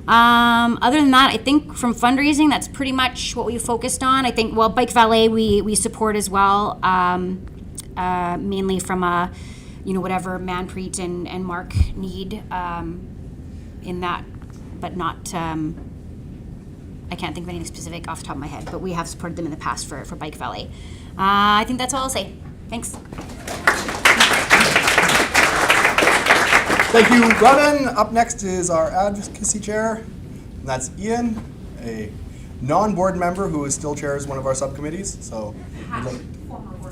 Other than that, I think from fundraising, that's pretty much what we focused on. I think, Bike Valet we support as well, mainly from whatever Manpreet and Mark need in that, but not. I can't think of anything specific off the top of my head, but we have supported them in the past for Bike Valet. I think that's all I'll say. Thanks. Thank you, Robin. Up next is our advocacy chair, And that's Ian, a non-board member who is still chairs one of our subcommittees. So,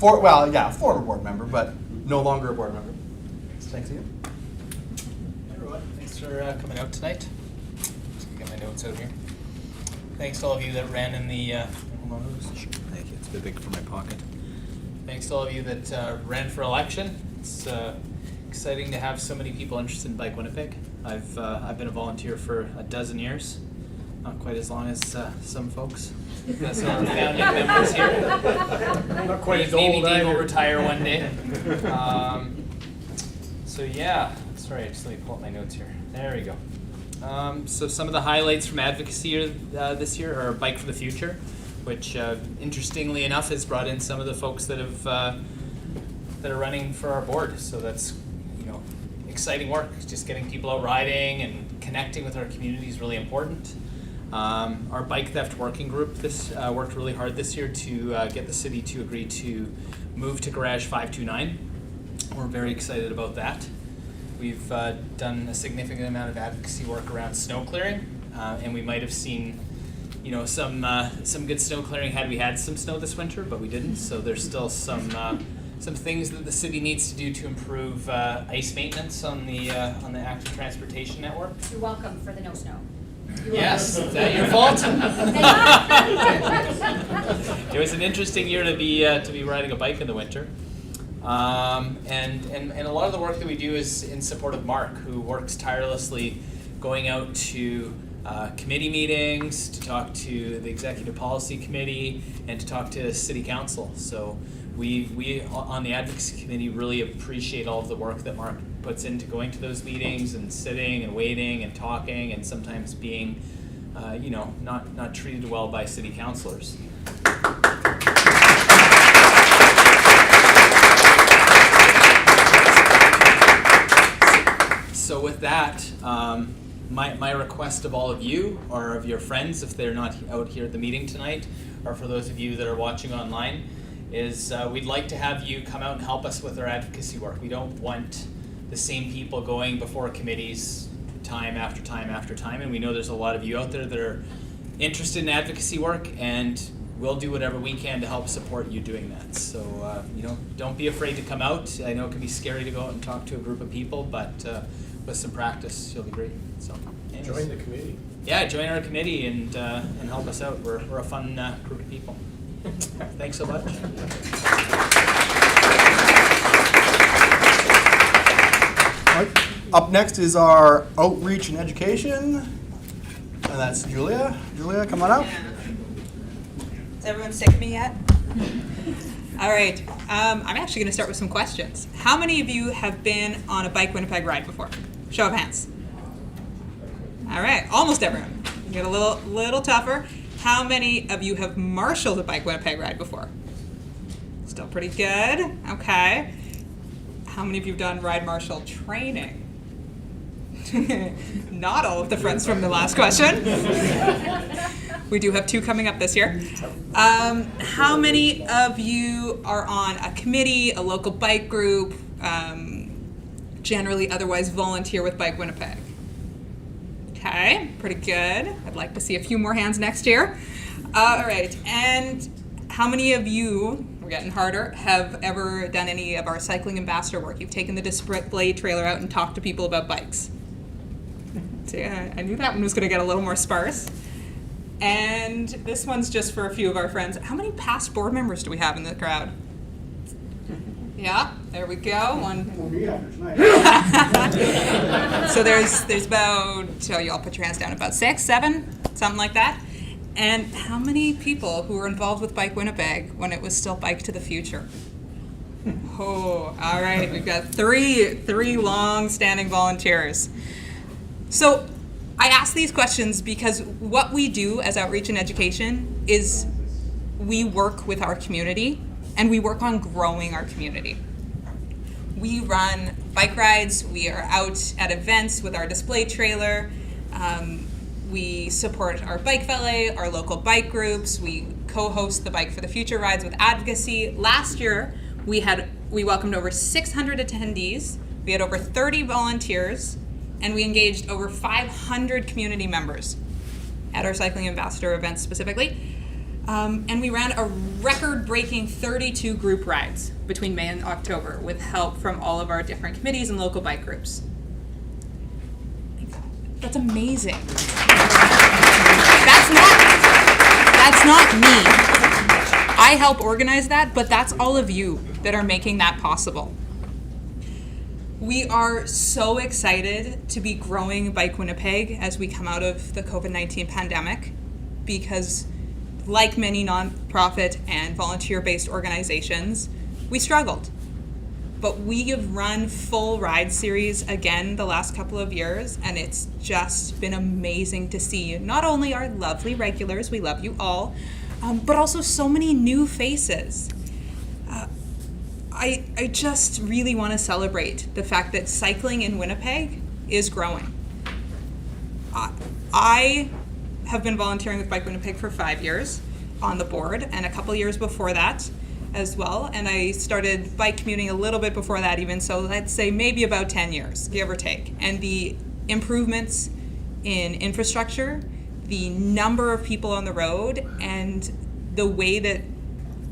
former board member, but no longer a board member. Thanks, Ian. Hey everyone, thanks for coming out tonight. Just get my notes out here. Thanks to all of you that ran in the. Hold on, thank you. It's a bit big for my pocket. Thanks to all of you that ran for election. It's exciting to have so many people interested in Bike Winnipeg. I've been a volunteer for a dozen years. Not quite as long as some folks. Got some of the founding members here. Not quite as Maybe old Dave will either. retire one day. So yeah, sorry, just let me pull up my notes here. There we go. So some of the highlights from advocacy this year are Bike for the Future, which interestingly enough has brought in some of the folks that have that are running for our board. So that's exciting work. Just getting people out riding and connecting with our community is really important. Our bike theft working group worked really hard this year to get the city to agree to move to Garage 529. We're very excited about that. We've done a significant amount of advocacy work around snow clearing, and we might have seen, some good snow clearing had we had some snow this winter, but we didn't. So there's still some things that the city needs to do to improve ice maintenance on the active transportation network. You're welcome for the no snow. Yes, is that your fault? It was an interesting year to be riding a bike in the winter. And a lot of the work that we do is in support of Mark, who works tirelessly going out to committee meetings, to talk to the Executive Policy Committee, and to talk to City Council. So we on the Advocacy Committee really appreciate all of the work that Mark puts into going to those meetings and sitting and waiting and talking and sometimes being, not treated well by city councilors. So with that, my request of all of you, or of your friends if they're not out here at the meeting tonight, or for those of you that are watching online, is we'd like to have you come out and help us with our advocacy work. We don't want the same people going before committees time after time after time, and we know there's a lot of you out there that are interested in advocacy work, and we'll do whatever we can to help support you doing that. So, don't be afraid to come out. I know it can be scary to go out and talk to a group of people, but with some practice, you'll be great. So, anyways. Join the committee. Yeah, join our committee and help us out. We're a fun group of people. Thanks so much. All right. Up next is our outreach and education, and that's Julia. Julia, come on up. Is everyone sick of me yet? All right. I'm actually going to start with some questions. How many of you have been on a Bike Winnipeg ride before? Show of hands. All right, almost everyone. Get a little tougher. How many of you have marshaled a Bike Winnipeg ride before? Still pretty good. Okay. How many of you have done ride marshal training? Not all of the friends from the last question. We do have 2 coming up this year. How many of you are on a committee, a local bike group, generally otherwise volunteer with Bike Winnipeg? Okay, pretty good. I'd like to see a few more hands next year. All right, and how many of you, we're getting harder, have ever done any of our cycling ambassador work? You've taken the display trailer out and talked to people about bikes. See, I knew that one was going to get a little more sparse. And this one's just for a few of our friends. How many past board members do we have in the crowd? Yeah, there we go. One. So there's about, y'all put your hands down, about 6, 7, something like that. And how many people who were involved with Bike Winnipeg when it was still Bike to the Future? Oh, all right. We've got three long-standing volunteers. So I ask these questions because what we do as outreach and education is we work with our community and we work on growing our community. We run bike rides, we are out at events with our display trailer, we support our bike valet, our local bike groups, we co-host the Bike for the Future rides with advocacy. Last year, we welcomed over 600 attendees, we had over 30 volunteers, and we engaged over 500 community members. at our cycling ambassador events specifically. And we ran a record-breaking 32 group rides between May and October with help from all of our different committees and local bike groups. That's amazing. That's not me. I help organize that, but that's all of you that are making that possible. We are so excited to be growing Bike Winnipeg as we come out of the COVID-19 pandemic, because like many nonprofit and volunteer-based organizations, we struggled. But we have run full ride series again the last couple of years, and it's just been amazing to see not only our lovely regulars, we love you all, but also so many new faces. I just really want to celebrate the fact that cycling in Winnipeg is growing. I have been volunteering with Bike Winnipeg for 5 years on the board, and a couple years before that as well. And I started bike commuting a little bit before that even, so let's say maybe about 10 years, give or take. And the improvements in infrastructure, the number of people on the road, and the way that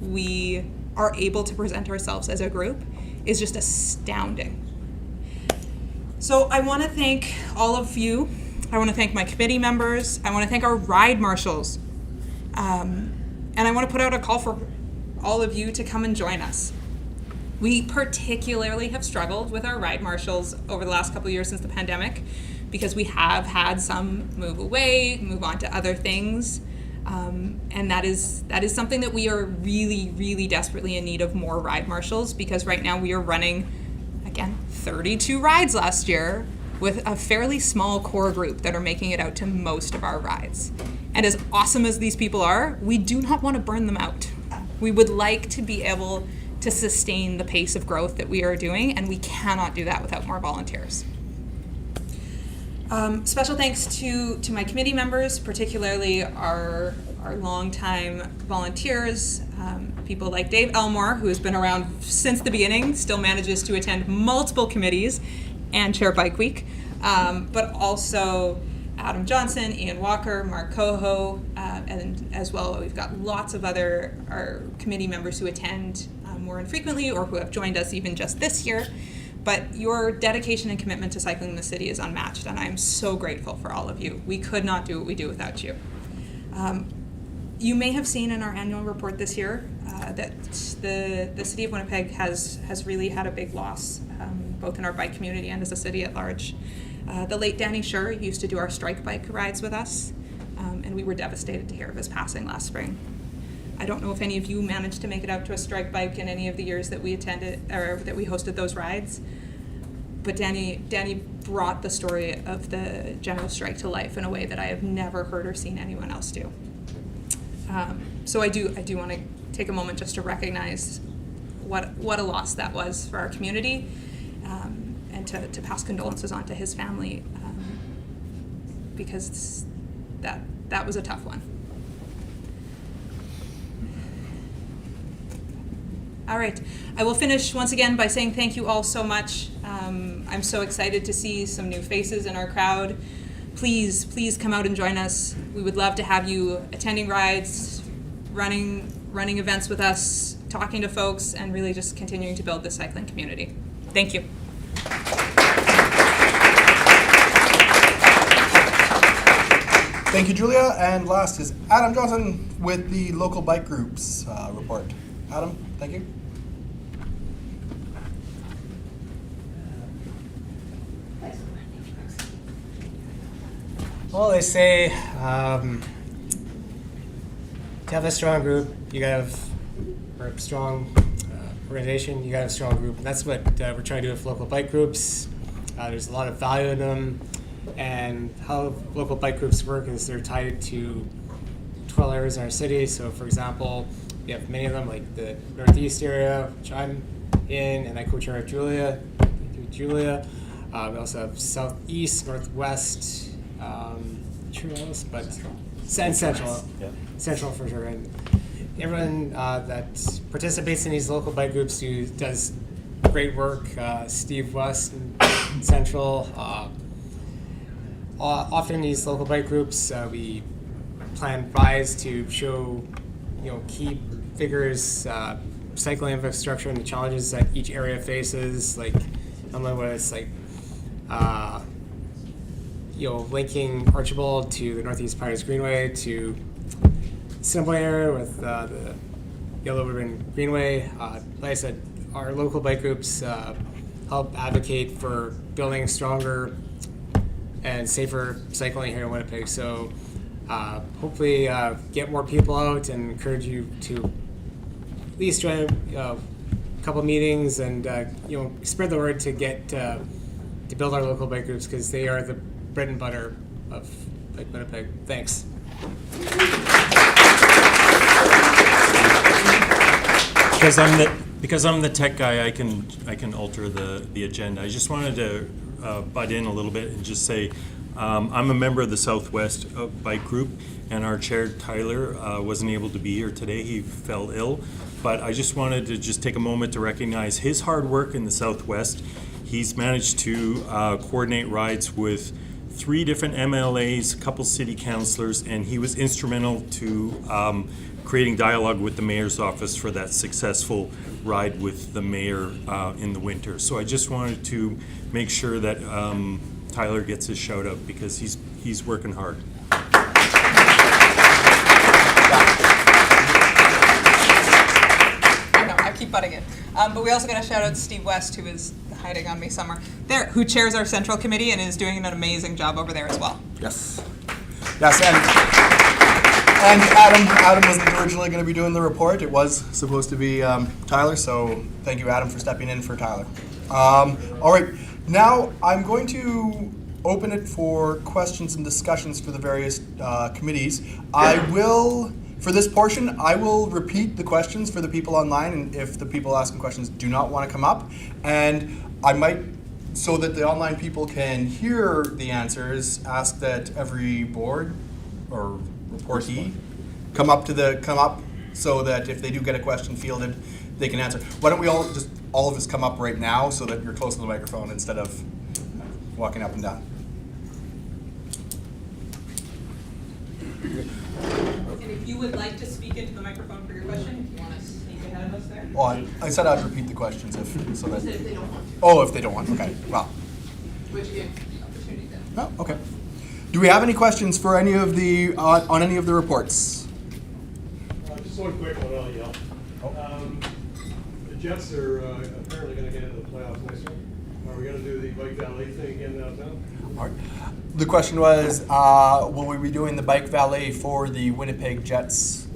we are able to present ourselves as a group is just astounding. So I want to thank all of you. I want to thank my committee members. I want to thank our ride marshals. And I want to put out a call for all of you to come and join us. We particularly have struggled with our ride marshals over the last couple of years since the pandemic, because we have had some move away, move on to other things. And that is something that we are really, really desperately in need of more ride marshals, because right now we are running, again, 32 rides last year with a fairly small core group that are making it out to most of our rides. And as awesome as these people are, we do not want to burn them out. We would like to be able to sustain the pace of growth that we are doing, and we cannot do that without more volunteers. Special thanks to my committee members, particularly our longtime volunteers, people like Dave Elmore, who has been around since the beginning, still manages to attend multiple committees and chair Bike Week, but also Adam Johnson, Ian Walker, Mark Coho, and as well we've got lots of our committee members who attend more infrequently or who have joined us even just this year. But your dedication and commitment to cycling in the city is unmatched, and I'm so grateful for all of you. We could not do what we do without you. You may have seen in our annual report this year that the city of Winnipeg has really had a big loss, both in our bike community and as a city at large. The late Danny Schur used to do our strike bike rides with us, and we were devastated to hear of his passing last spring. I don't know if any of you managed to make it out to a strike bike in any of the years that we attended or that we hosted those rides, but Danny brought the story of the general strike to life in a way that I have never heard or seen anyone else do. So I do want to take a moment just to recognize what a loss that was for our community, and to pass condolences on to his family, because that was a tough one. All right, I will finish once again by saying thank you all so much. I'm so excited to see some new faces in our crowd. Please come out and join us. We would love to have you attending rides, running events with us, talking to folks, and really just continuing to build the cycling community. Thank you. Thank you, Julia. And last is Adam Johnson with the local bike groups report. Adam, thank you. Well, they say to have a strong group, you gotta have, or a strong organization, you gotta have a strong group. And that's what we're trying to do with local bike groups. There's a lot of value in them. And how local bike groups work is they're tied to 12 areas in our city. So, for example, we have many of them, like the Northeast area, which I'm in, and I co-chair with Julia. We also have Southeast, Northwest, but Central. Yeah. Central for sure. And everyone that participates in these local bike groups does great work. Steve West in Central. Often in these local bike groups, we plan rides to show, key figures, cycling infrastructure and the challenges that each area faces, like whether it's like linking Archibald to the Northeast Pirates Greenway to Assembly area with the Yellow Ribbon Greenway. Like I said, our local bike groups help advocate for building stronger and safer cycling here in Winnipeg. So hopefully get more people out and encourage you to at least join a couple meetings and spread the word to get to build our local bike groups, because they are the bread and butter of Bike Winnipeg. Thanks. Because I'm the tech guy, I can alter the agenda. I just wanted to butt in a little bit and just say I'm a member of the Southwest Bike Group, and our chair Tyler wasn't able to be here today. He fell ill, but I just wanted to just take a moment to recognize his hard work in the Southwest. He's managed to coordinate rides with 3 different MLAs, a couple city councilors, and he was instrumental to creating dialogue with the mayor's office for that successful ride with the mayor in the winter. So I just wanted to make sure that Tyler gets his shout out, because he's working hard. I keep butting in. But we also got to shout out Steve West, who is hiding on me somewhere there, who chairs our central committee and is doing an amazing job over there as well. Yes. Yes, and Adam wasn't originally going to be doing the report. It was supposed to be Tyler, so thank you, Adam, for stepping in for Tyler. All right, now I'm going to open it for questions and discussions for the various committees. For this portion, I will repeat the questions for the people online, and if the people asking questions do not want to come up, and I might, so that the online people can hear the answers, ask that every board or reportee come up so that if they do get a question fielded, they can answer. Why don't we all of us come up right now so that you're close to the microphone instead of walking up and down. And if you would like to speak into the microphone for your question, if you want to sneak ahead of us there. Well, I said I'd repeat the questions if they don't want. Oh, if they don't want, okay. Well. Which gives the opportunity then. Oh, okay. Do we have any questions for any of the on any of the reports? Just one quick one, I'll yell. The Jets are apparently going to get into the playoffs next year. Are we going to do the bike valet thing again downtown? All right. The question was, will we be doing the bike valet for the Winnipeg Jets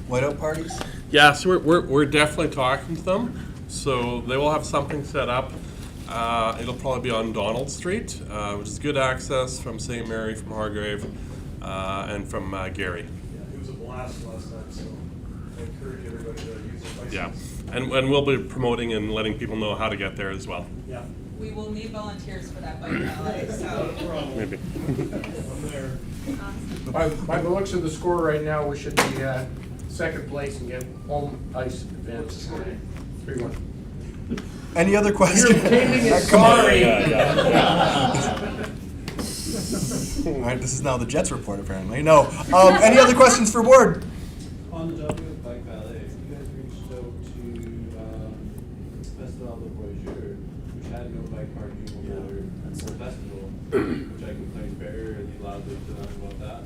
whiteout parties? Yeah, so we're definitely talking to them. So they will have something set up. It'll probably be on Donald Street, which is good access from St. Mary, from Hargrave, and from Gary. Yeah, it was a blast last time, so I encourage everybody to use their bicycles. Yeah, and we'll be promoting and letting people know how to get there as well. Yeah. We will need volunteers for that bike valet, so. Maybe. I'm there. By the looks of the score right now, we should be second place and get home ice advantage. 3-1. Any other questions? You're painting it sorry. All right, this is now the Jets report, apparently. No. Any other questions for board? On the topic of bike valet, you guys reached out to Festival de Voyageur, which had no bike parking for the festival, which I complained fairly loudly to them about that.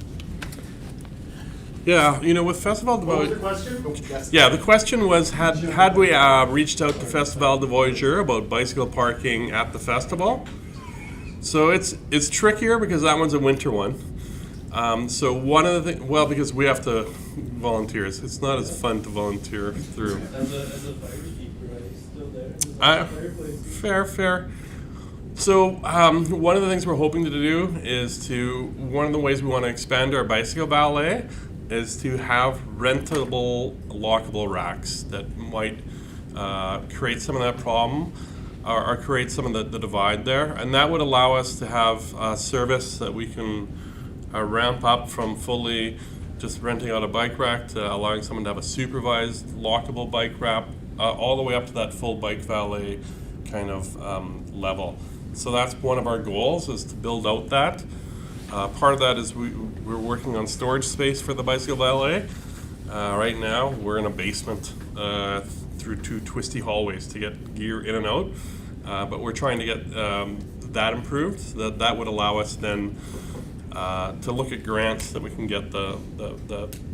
Yeah, with Festival de What was the question? Yeah, the question was, had we reached out to Festival de Voyageur about bicycle parking at the festival? So it's trickier because that one's a winter one. So one of the things, well, because we have to volunteers, it's not as fun to volunteer through. As a firekeeper, are you still there? Fair. So one of the things we're hoping to do is one of the ways we want to expand our bicycle valet is to have rentable, lockable racks that might create some of that problem or create some of the divide there. And that would allow us to have a service that we can ramp up from fully just renting out a bike rack to allowing someone to have a supervised, lockable bike rack, all the way up to that full bike valet kind of level. So that's one of our goals, is to build out that. Part of that is we're working on storage space for the bicycle valet. Right now, we're in a basement through 2 twisty hallways to get gear in and out. But we're trying to get that improved. That would allow us then to look at grants that we can get the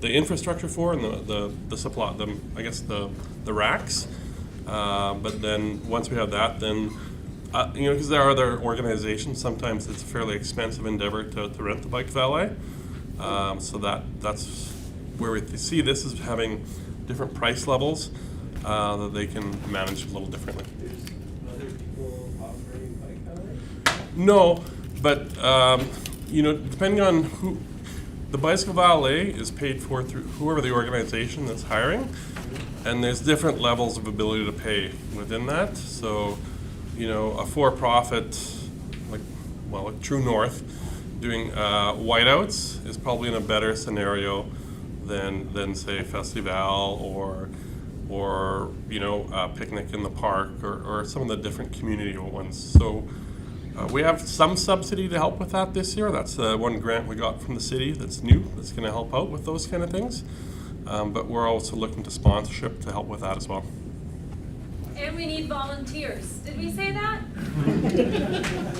infrastructure for and the supply, the racks. But then once we have that, then because there are other organizations, sometimes it's a fairly expensive endeavor to rent the bike valet. So that's where we see this as having different price levels that they can manage a little differently. Other people offering bike valet? No, but depending on who, the bicycle valet is paid for through whoever the organization that's hiring, and there's different levels of ability to pay within that. So, a for-profit, like True North, doing whiteouts is probably in a better scenario than say Festival or Picnic in the Park or some of the different community ones. So we have some subsidy to help with that this year. That's one grant we got from the city that's new, that's going to help out with those kind of things. But we're also looking to sponsorship to help with that as well. And we need volunteers. Did we say that?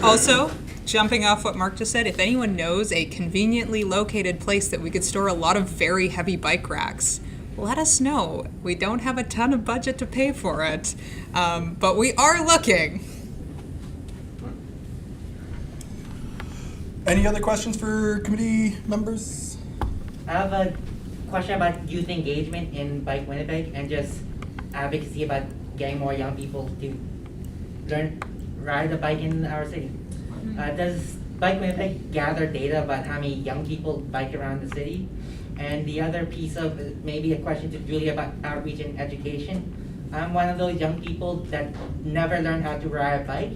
Also, jumping off what Mark just said, if anyone knows a conveniently located place that we could store a lot of very heavy bike racks, let us know. We don't have a ton of budget to pay for it, but we are looking. Any other questions for committee members? I have a question about youth engagement in Bike Winnipeg and just advocacy about getting more young people to ride a bike in our city. Does Bike Winnipeg gather data about how many young people bike around the city? And the other piece of maybe a question to Julia about outreach and education. I'm one of those young people that never learned how to ride a bike.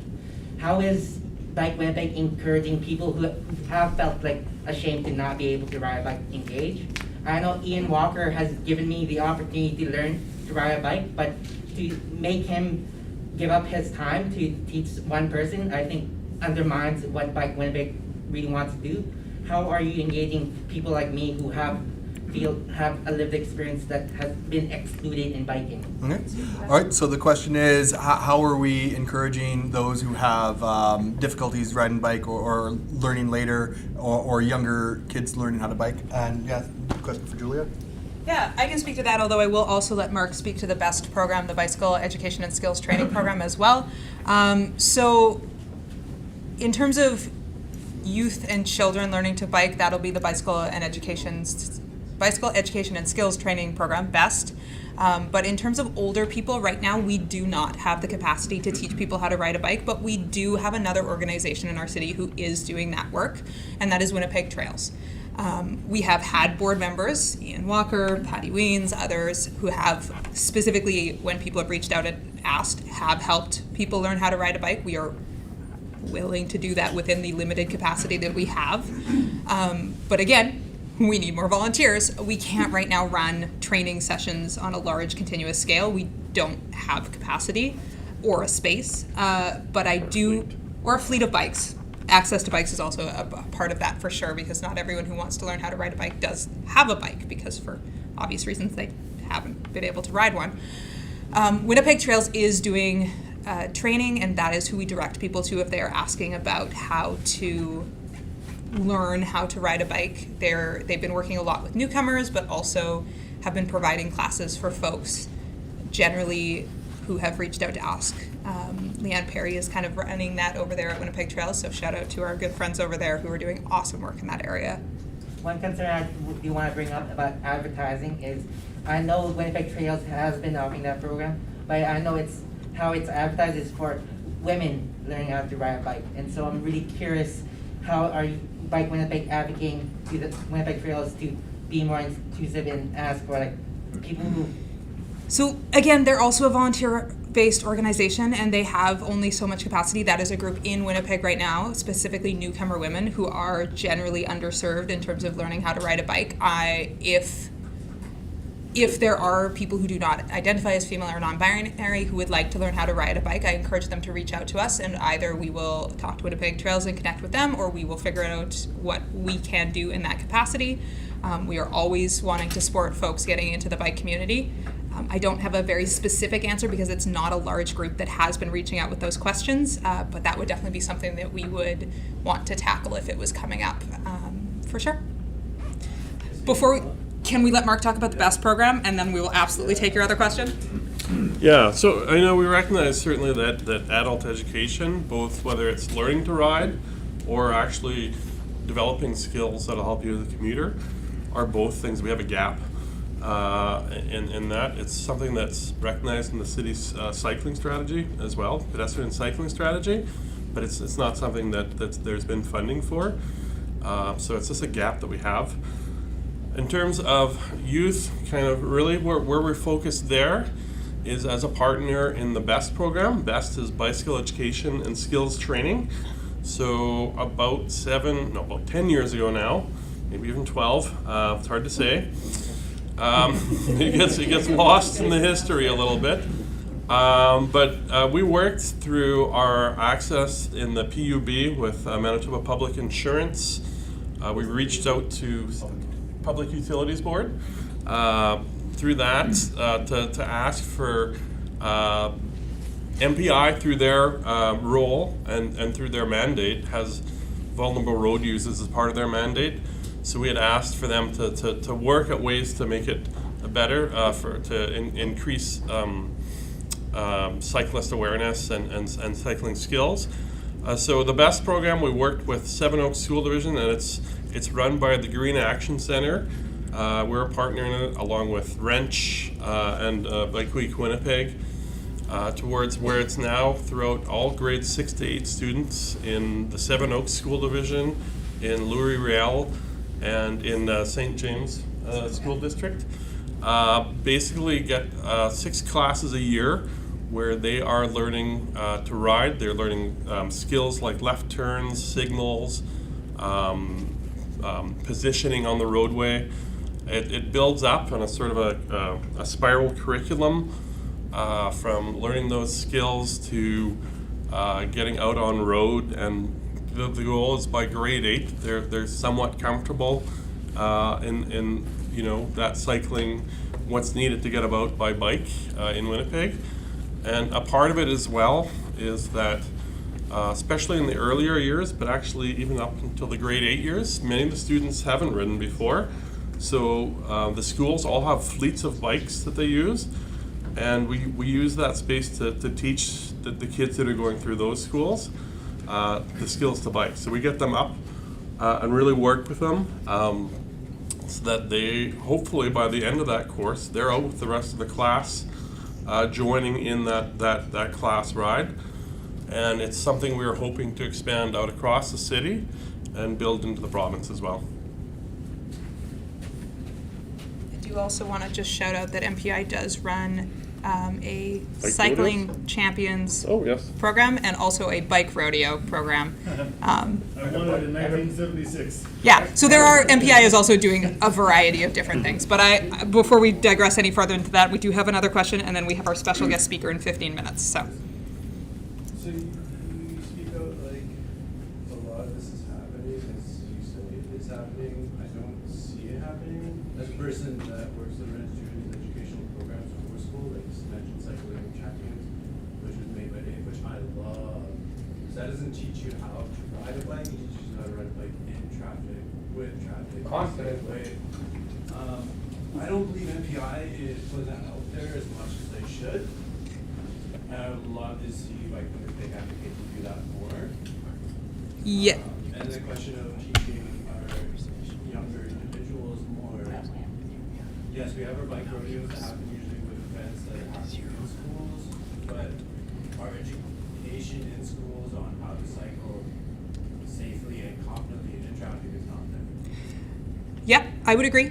How is Bike Winnipeg encouraging people who have felt like ashamed to not be able to ride a bike engage? I know Ian Walker has given me the opportunity to learn to ride a bike, but to make him give up his time to teach one person, I think undermines what Bike Winnipeg really wants to do. How are you engaging people like me who have a lived experience that has been excluded in biking? Okay. All right, so the question is, how are we encouraging those who have difficulties riding bike or learning later, or younger kids learning how to bike? And yeah, question for Julia? Yeah, I can speak to that, although I will also let Mark speak to the BEST program, the Bicycle Education and Skills Training Program as well. So in terms of youth and children learning to bike, that'll be the Bicycle Education and Skills Training Program, BEST. But in terms of older people, right now we do not have the capacity to teach people how to ride a bike, but we do have another organization in our city who is doing that work, and that is Winnipeg Trails. We have had board members, Ian Walker, Patty Weens, others, who have specifically, when people have reached out and asked, have helped people learn how to ride a bike. We are willing to do that within the limited capacity that we have. But again, we need more volunteers. We can't right now run training sessions on a large continuous scale. We don't have capacity or a space, but I do, or a fleet of bikes. Access to bikes is also a part of that for sure, because not everyone who wants to learn how to ride a bike does have a bike, because for obvious reasons they haven't been able to ride one. Winnipeg Trails is doing training, and that is who we direct people to if they are asking about how to learn how to ride a bike. They've been working a lot with newcomers, but also have been providing classes for folks generally who have reached out to ask. Leanne Perry is kind of running that over there at Winnipeg Trails, so shout out to our good friends over there who are doing awesome work in that area. One concern I do want to bring up about advertising is, I know Winnipeg Trails has been offering that program, but I know how it's advertised is for women learning how to ride a bike. And so I'm really curious, how are you, Bike Winnipeg, advocating to the Winnipeg Trails to be more inclusive and ask for like people who... So again, they're also a volunteer-based organization, and they have only so much capacity. That is a group in Winnipeg right now, specifically newcomer women who are generally underserved in terms of learning how to ride a bike. If if there are people who do not identify as female or non-binary who would like to learn how to ride a bike, I encourage them to reach out to us, and either we will talk to Winnipeg Trails and connect with them, or we will figure out what we can do in that capacity. We are always wanting to support folks getting into the bike community. I don't have a very specific answer because it's not a large group that has been reaching out with those questions, but that would definitely be something that we would want to tackle if it was coming up, for sure. Can we let Mark talk about the BEST program, and then we will absolutely take your other question? Yeah, so I know we recognize certainly that adult education, both whether it's learning to ride or actually developing skills that'll help you as a commuter, are both things. We have a gap in that. It's something that's recognized in the city's cycling strategy as well, pedestrian cycling strategy, but it's not something that there's been funding for. So it's just a gap that we have. In terms of youth, kind of really where we're focused there is as a partner in the BEST program. BEST is Bicycle Education and Skills Training. So about 10 years ago now, maybe even 12, it's hard to say. It gets lost in the history a little bit. But we worked through our access in the PUB with Manitoba Public Insurance. We reached out to Public Utilities Board through that to ask for MPI through their role and through their mandate has vulnerable road users as part of their mandate. So we had asked for them to work at ways to make it better to increase cyclist awareness and cycling skills. So the BEST program, we worked with Seven Oaks School Division, and it's run by the Green Action Center. We're a partner in it along with Wrench and Bike Week Winnipeg towards where it's now throughout all grades 6 to 8 students in the Seven Oaks School Division, in Louis-Riel, and in St. James School District. Basically get 6 classes a year where they are learning to ride. They're learning skills like left turns, signals, positioning on the roadway. It builds up on a sort of a spiral curriculum from learning those skills to getting out on road, and the goal is by grade 8 they're somewhat comfortable in that cycling what's needed to get about by bike in Winnipeg. And a part of it as well is that especially in the earlier years, but actually even up until the grade 8 years, many of the students haven't ridden before. So the schools all have fleets of bikes that they use, and we use that space to teach the kids that are going through those schools the skills to bike. So we get them up and really work with them so that they, hopefully by the end of that course, they're out with the rest of the class joining in that class ride. And it's something we're hoping to expand out across the city and build into the province as well. I do also want to just shout out that MPI does run a Bike cycling rodeos? champions Yes. program and also a bike rodeo program. I won it in 1976. Yeah, so MPI is also doing a variety of different things. But before we digress any further into that, we do have another question, and then we have our special guest speaker in 15 minutes. So you speak out like a lot of this is happening, as you say it's happening. I don't see it happening. As a person that works in student educational programs before school, like you mentioned cycling champions, which was made by Dave, which I love. Because that doesn't teach you how to ride a bike, it teaches you how to ride a bike in traffic, with traffic. Confidently. I don't believe MPI is putting that out there as much as they should. And I would love to see like Winnipeg advocate to do that more. yeah. And the question of teaching our younger individuals more. Yes, we have our bike rodeos that happen usually with events that happen in schools, but our education in schools on how to cycle safely and confidently in traffic is not there. Yep, I would agree.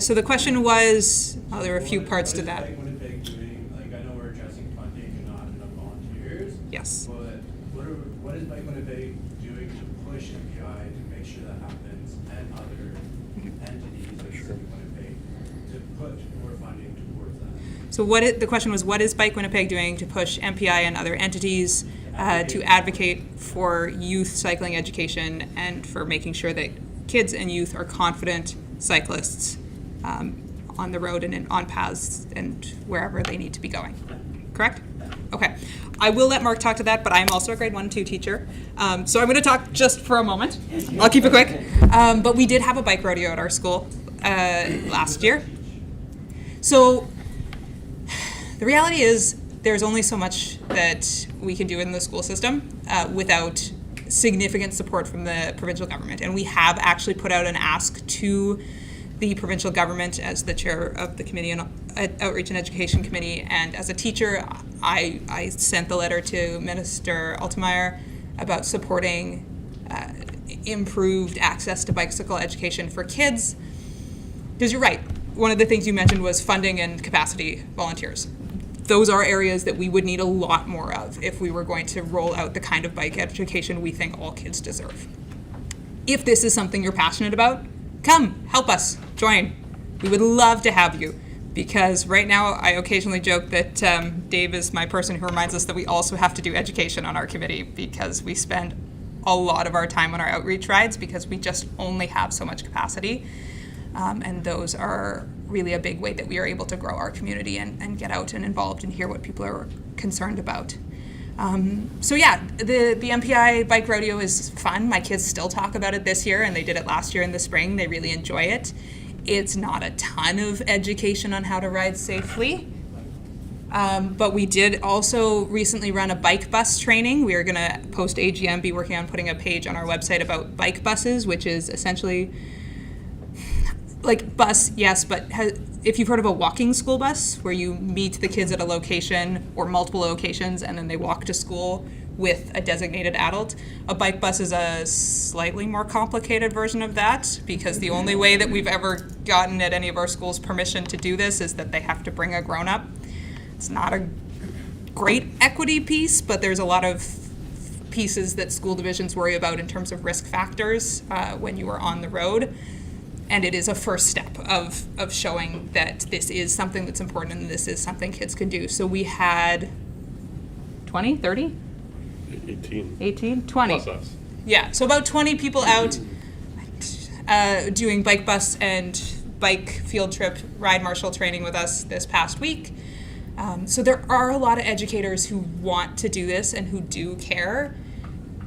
So the question was, there were a few parts to that. What is Bike Winnipeg doing? Like, I know we're addressing funding and not enough volunteers. Yes. But what is Bike Winnipeg doing to push MPI to make sure that happens, and other entities like City of Winnipeg to put more funding So the question was, what is Bike Winnipeg doing to push MPI and other entities to advocate for youth cycling education and for making sure that kids and youth are confident cyclists on the road and on paths and wherever they need to be going? Correct? Okay. I will let Mark talk to that, but I'm also a grade 1 and 2 teacher. So I'm going to talk just for a moment. I'll keep it quick. But we did have a bike rodeo at our school last year. So the reality is there's only so much that we can do in the school system without significant support from the provincial government. And we have actually put out an ask to the provincial government as the chair of the Committee on Outreach and Education Committee, and as a teacher, I sent the letter to Minister Altemeyer about supporting improved access to bicycle education for kids. Because you're right, one of the things you mentioned was funding and capacity volunteers. Those are areas that we would need a lot more of if we were going to roll out the kind of bike education we think all kids deserve. If this is something you're passionate about, come, help us, join. We would love to have you, because right now I occasionally joke that Dave is my person who reminds us that we also have to do education on our committee, because we spend a lot of our time on our outreach rides because we just only have so much capacity. And those are really a big way that we are able to grow our community and get out and involved and hear what people are concerned about. So yeah, the MPI bike rodeo is fun. My kids still talk about it this year, and they did it last year in the spring. They really enjoy it. It's not a ton of education on how to ride safely, but we did also recently run a bike bus training. We are going to, post AGM, be working on putting a page on our website about bike buses, which is essentially like bus, yes, but if you've heard of a walking school bus, where you meet the kids at a location or multiple locations and then they walk to school with a designated adult, a bike bus is a slightly more complicated version of that, because the only way that we've ever gotten at any of our schools permission to do this is that they have to bring a grown-up. It's not a great equity piece, but there's a lot of pieces that school divisions worry about in terms of risk factors when you are on the road. And it is a first step of showing that this is something that's important and this is something kids can do. So we had 20, 30? 18, 20. Plus us. Yeah, so about 20 people out doing bike bus and bike field trip ride marshal training with us this past week. So there are a lot of educators who want to do this and who do care,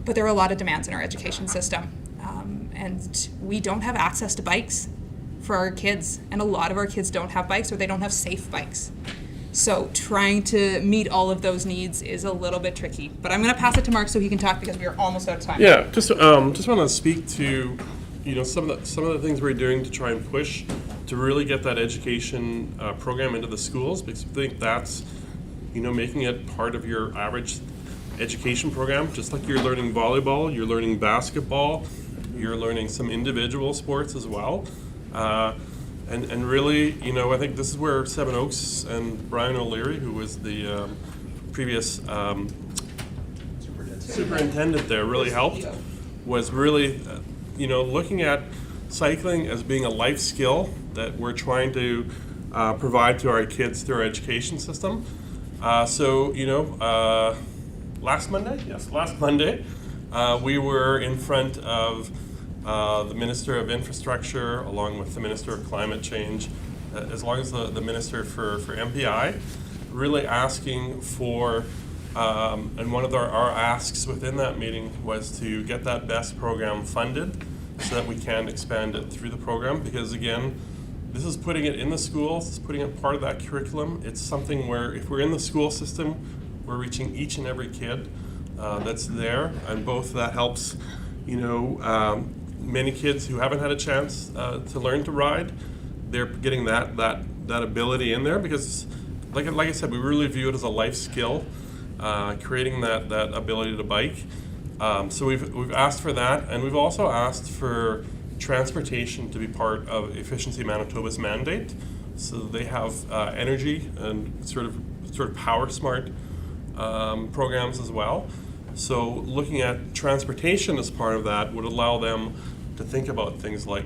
but there are a lot of demands in our education system. And we don't have access to bikes for our kids, and a lot of our kids don't have bikes, or they don't have safe bikes. So trying to meet all of those needs is a little bit tricky. But I'm going to pass it to Mark so he can talk, because we are almost out of time. Yeah, just want to speak to some of the things we're doing to try and push to really get that education program into the schools, because I think that's making it part of your average education program. Just like you're learning volleyball, you're learning basketball, you're learning some individual sports as well. And really, I think this is where Seven Oaks and Brian O'Leary, who was the previous superintendent there, really helped, was really, looking at cycling as being a life skill that we're trying to provide to our kids through our education system. Last Monday, we were in front of the Minister of Infrastructure, along with the Minister of Climate Change, as long as the Minister for MPI, really asking for, and one of our asks within that meeting was to get that BEST program funded so that we can expand it through the program, because again, this is putting it in the schools, it's putting it part of that curriculum. It's something where if we're in the school system, we're reaching each and every kid that's there, and both that helps, many kids who haven't had a chance to learn to ride, they're getting that ability in there, because like I said, we really view it as a life skill, creating that ability to bike. So we've asked for that, and we've also asked for transportation to be part of Efficiency Manitoba's mandate. So they have energy and sort of power smart programs as well. So looking at transportation as part of that would allow them to think about things like,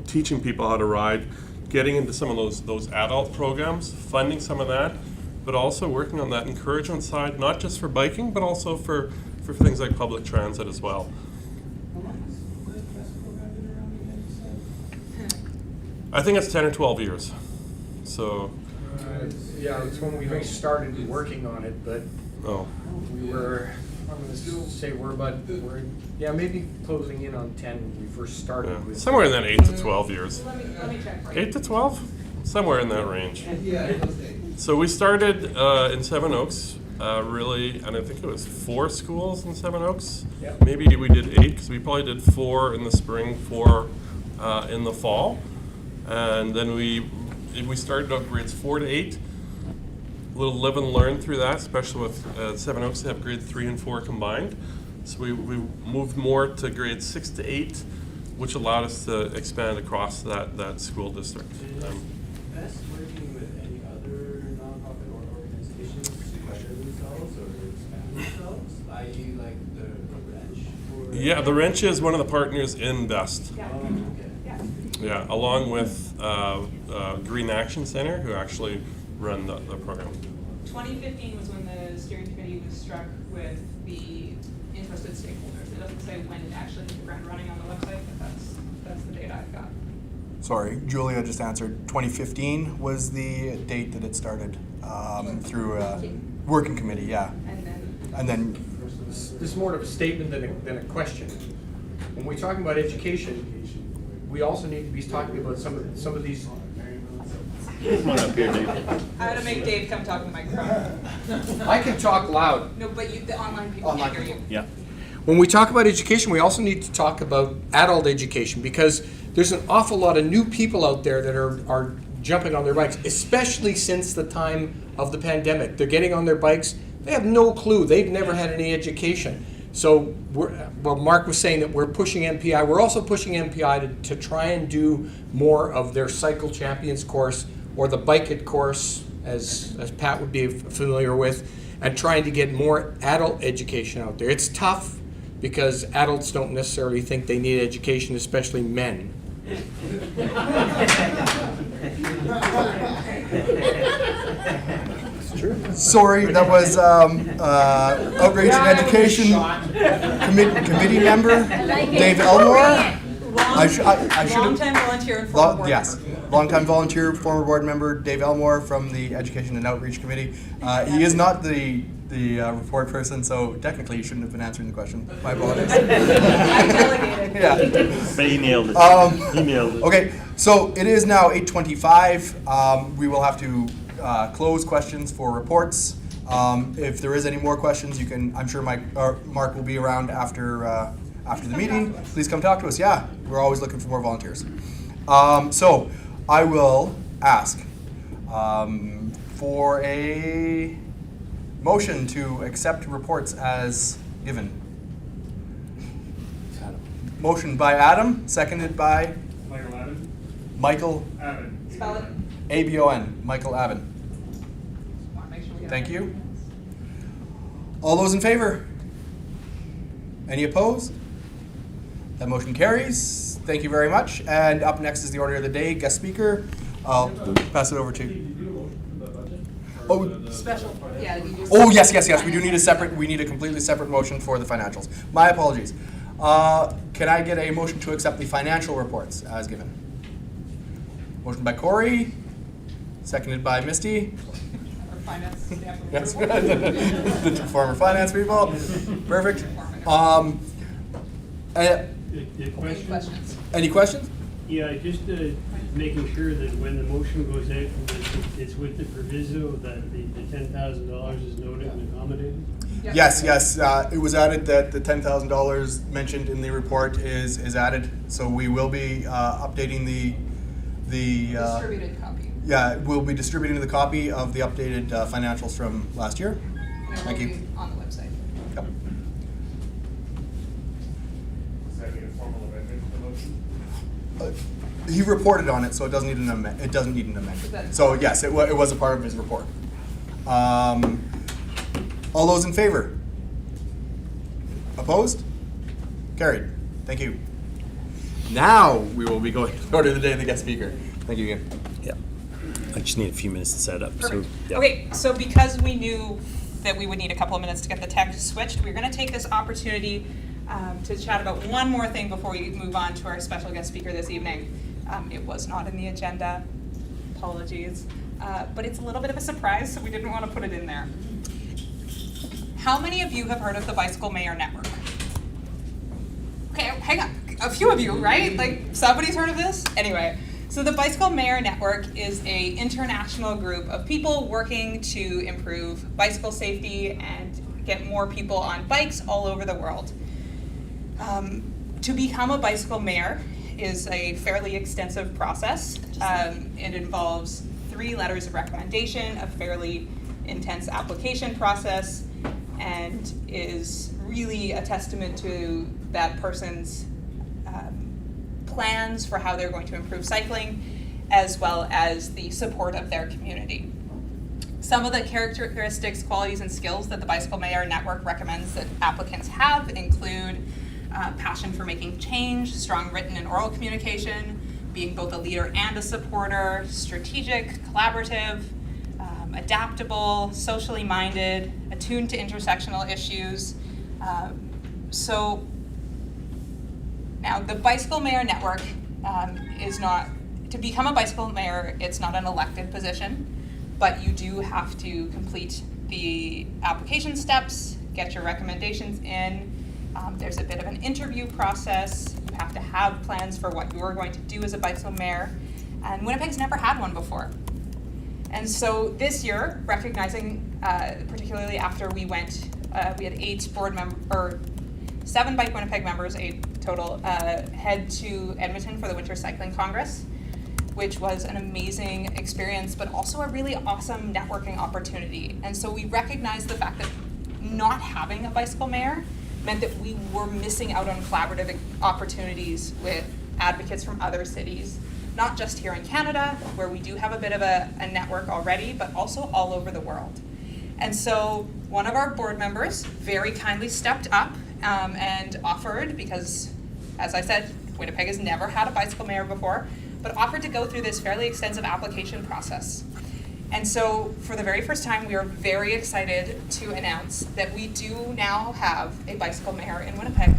teaching people how to ride, getting into some of those adult programs, funding some of that, but also working on that encouragement side, not just for biking, but also for things like public transit as well. I think it's 10 or 12 years. So. Yeah, it's when we started working on it, but we were, I'm going to say we're maybe closing in on 10 when we first started. Yeah. With Somewhere in that 8 to 12 years. Let me check for you. 8 to 12? Somewhere in that range. So we started in Seven Oaks, really, and I think it was 4 schools in Seven Oaks. Yep. Maybe we did 8, because we probably did 4 in the spring, 4 in the fall. And then we started out grades 4 to 8. A little live and learn through that, especially with Seven Oaks, they have grade 3 and 4 combined. So we moved more to grades 6 to 8, which allowed us to expand across that school district. Best working with any other nonprofit or organizations to better themselves or expand themselves, i.e. like the Wrench? Yeah, the Wrench is one of the partners in BEST. Yeah. Yeah, along with Green Action Center, who actually run the program. 2015 was when the steering committee was struck with the interested stakeholders. It doesn't say when it actually hit the ground running on the website, but that's the data I've got. Sorry, Julia just answered. 2015 was the date that it started through a working committee, yeah. And then This is more of a statement than a question. When we're talking about education, we also need to be talking about some of these. Come on up here, Dave. I had to make Dave come talk to the microphone. I can talk loud. No, but the online people can't hear you. Yeah. When we talk about education, we also need to talk about adult education, because there's an awful lot of new people out there that are jumping on their bikes, especially since the time of the pandemic. They're getting on their bikes. They have no clue. They've never had any education. So Mark was saying that we're pushing MPI. We're also pushing MPI to try and do more of their Cycle Champions course, or the Bike It course, as Pat would be familiar with, and trying to get more adult education out there. It's tough because adults don't necessarily think they need education, especially men. sorry, that was Outreach and Education Committee member Dave Elmore. Long-time volunteer and former board yes, long-time volunteer, former board member Dave Elmore from the Education and Outreach Committee. He is not the report person, so technically he shouldn't have been answering the question. My apologies. I delegated. Yeah. But he nailed it. He nailed it. Okay, so it is now 8:25. We will have to close questions for reports. If there is any more questions, you can. I'm sure Mark will be around after the meeting. Please come talk to us. Yeah, we're always looking for more volunteers. So I will ask for a motion to accept reports as given. Motion by Adam, seconded by Michael Abbott. Michael Abbott. Spell it. A-B-O-N, Michael Abbott. Thank you. All those in favor? Any opposed? That motion carries. Thank you very much. And up next is the order of the day, guest speaker. I'll pass it over to. Special. Yeah. You just Oh, yes. We do need we need a completely separate motion for the financials. My apologies. Can I get a motion to accept the financial reports as given? Motion by Corey, seconded by Misty. Or finance staff. Yes, the former finance people. Perfect. Any questions? Any questions? Yeah, just making sure that when the motion goes out, it's with the proviso that the $10,000 is noted and accommodated? Yep. Yes. It was added that the $10,000 mentioned in the report is added. So we will be updating the Distributed copy. Yeah, we'll be distributing the copy of the updated financials from last year. And it Thank will you. be on the website. Yep. Does that need a formal amendment to the motion? He reported on it, so it doesn't need an amendment. It doesn't need an amendment. That's So yes, it was a part of his report. All those in favor? Opposed? Carried. Thank you. Now we will be going to order of the day of the guest speaker. Thank you again. Yeah. I just need a few minutes to set up. So, yeah. Okay, so because we knew that we would need a couple of minutes to get the tech switched, we're going to take this opportunity to chat about one more thing before we move on to our special guest speaker this evening. It was not in the agenda. Apologies. But it's a little bit of a surprise, so we didn't want to put it in there. How many of you have heard of the Bicycle Mayor Network? Okay, hang on. A few of you, right? Like, somebody's heard of this? Anyway, so the Bicycle Mayor Network is an international group of people working to improve bicycle safety and get more people on bikes all over the world. To become a bicycle mayor is a fairly extensive process. It involves 3 letters of recommendation, a fairly intense application process, and is really a testament to that person's plans for how they're going to improve cycling, as well as the support of their community. Some of the characteristics, qualities, and skills that the Bicycle Mayor Network recommends that applicants have include passion for making change, strong written and oral communication, being both a leader and a supporter, strategic, collaborative, adaptable, socially minded, attuned to intersectional issues. So now the Bicycle Mayor Network is not, to become a bicycle mayor, it's not an elected position, but you do have to complete the application steps, get your recommendations in. There's a bit of an interview process. You have to have plans for what you're going to do as a bicycle mayor. And Winnipeg's never had one before. And so this year, recognizing, particularly after we went, we had 7 Bike Winnipeg members, 8 total, head to Edmonton for the Winter Cycling Congress, which was an amazing experience, but also a really awesome networking opportunity. And so we recognized the fact that not having a bicycle mayor meant that we were missing out on collaborative opportunities with advocates from other cities, not just here in Canada, where we do have a bit of a network already, but also all over the world. And so one of our board members very kindly stepped up and offered, because as I said, Winnipeg has never had a bicycle mayor before, but offered to go through this fairly extensive application process. And so for the very first time, we are very excited to announce that we do now have a bicycle mayor in Winnipeg.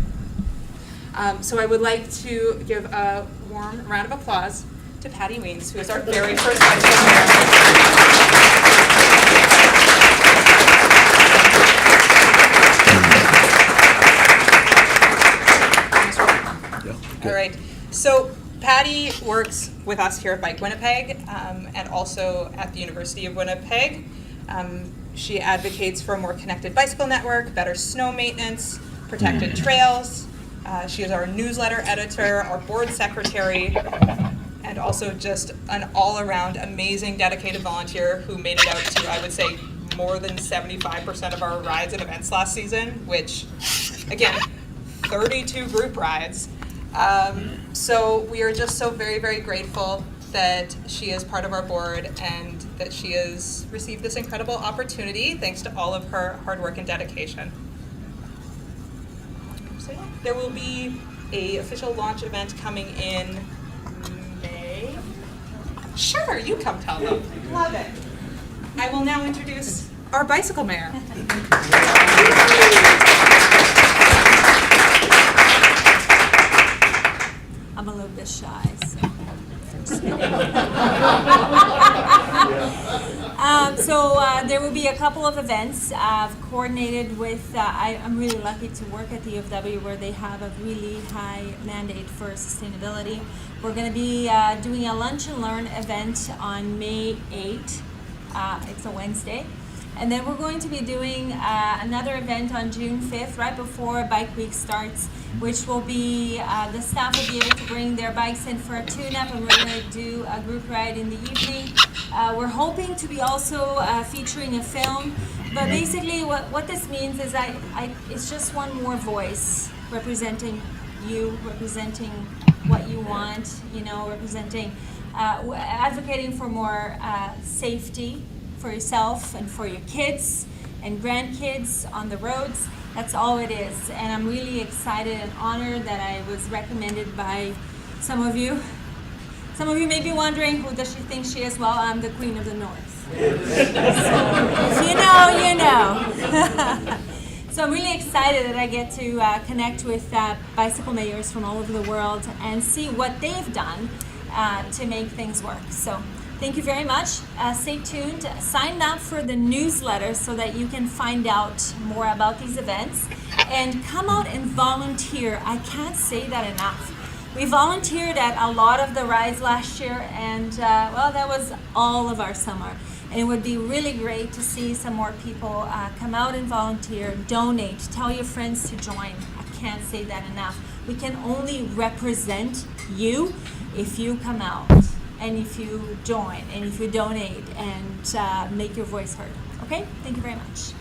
So I would like to give a warm round of applause to Patty Weens, who is our very first bicycle mayor. All right, so Patty works with us here at Bike Winnipeg and also at the University of Winnipeg. She advocates for a more connected bicycle network, better snow maintenance, protected trails. She is our newsletter editor, our board secretary, and also just an all-around amazing dedicated volunteer who made it out to, I would say, more than 75% of our rides and events last season, which, again, 32 group rides. So we are just so very, very grateful that she is part of our board and that she has received this incredible opportunity thanks to all of her hard work and dedication. So yeah, there will be an official launch event coming in May. Sure, you come tell them. Love it. I will now introduce our bicycle mayor. I'm a little bit shy, so. There will be a couple of events I've coordinated with. I'm really lucky to work at the U of W where they have a really high mandate for sustainability. We're going to be doing a lunch and learn event on May 8th. It's a Wednesday. And then we're going to be doing another event on June 5th, right before Bike Week starts, which will be, the staff will be able to bring their bikes in for a tune-up, and we're going to do a group ride in the evening. We're hoping to be also featuring a film, but basically what this means is it's just one more voice representing you, representing what you want, representing, advocating for more safety for yourself and for your kids and grandkids on the roads. That's all it is. And I'm really excited and honored that I was recommended by some of you Some of you may be wondering, who does she think she is? Well, I'm the Queen of the North. So, if you know, you know. So I'm really excited that I get to connect with bicycle mayors from all over the world and see what they've done to make things work. So thank you very much. Stay tuned. Sign up for the newsletter so that you can find out more about these events. And come out and volunteer. I can't say that enough. We volunteered at a lot of the rides last year, and well, that was all of our summer. And it would be really great to see some more people come out and volunteer, donate, tell your friends to join. I can't say that enough. We can only represent you if you come out, and if you join, and if you donate, and make your voice heard. Okay? Thank you very much.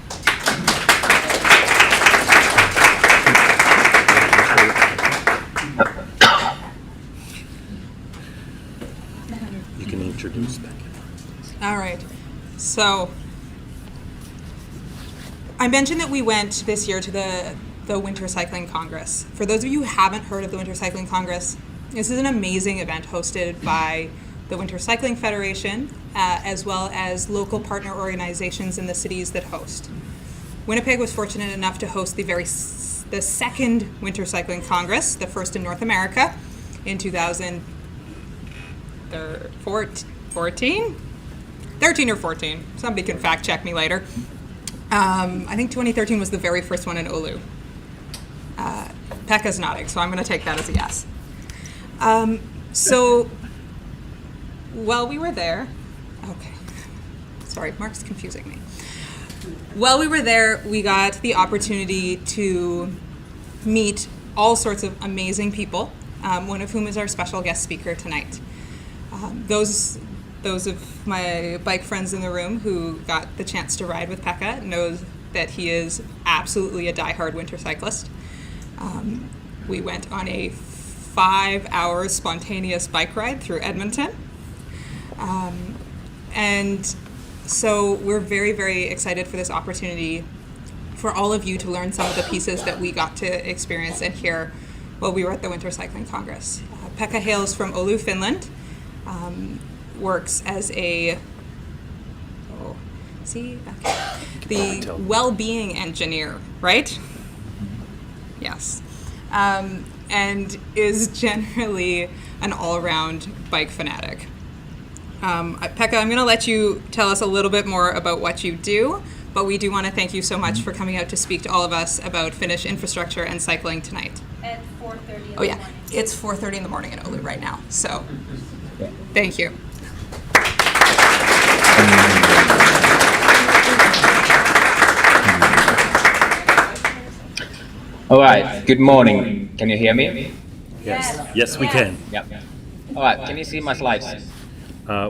You can introduce back. All right. So I mentioned that we went this year to the Winter Cycling Congress. For those of you who haven't heard of the Winter Cycling Congress, this is an amazing event hosted by the Winter Cycling Federation, as well as local partner organizations in the cities that host. Winnipeg was fortunate enough to host the second Winter Cycling Congress, the first in North America, in 2014? 13 or 14. Somebody can fact check me later. I think 2013 was the very first one in Oulu. Pekka's nodding, so I'm going to take that as a yes. So while we were there, okay, sorry, Mark's confusing me. While we were there, we got the opportunity to meet all sorts of amazing people, one of whom is our special guest speaker tonight. Those of my bike friends in the room who got the chance to ride with Pekka knows that he is absolutely a diehard winter cyclist. We went on a 5-hour spontaneous bike ride through Edmonton. And so we're very, very excited for this opportunity for all of you to learn some of the pieces that we got to experience and hear while we were at the Winter Cycling Congress. Pekka hails from Oulu, Finland. Works as the well-being engineer, right? Yes. And is generally an all-around bike fanatic. Pekka, I'm going to let you tell us a little bit more about what you do, but we do want to thank you so much for coming out to speak to all of us about Finnish infrastructure and cycling tonight. At 4:30 in the Oh yeah, morning. it's 4:30 in the morning in Oulu right now, so thank you. All right, good morning. Can you hear me? Yes. Yes, we can. Yep. All right, can you see my slides?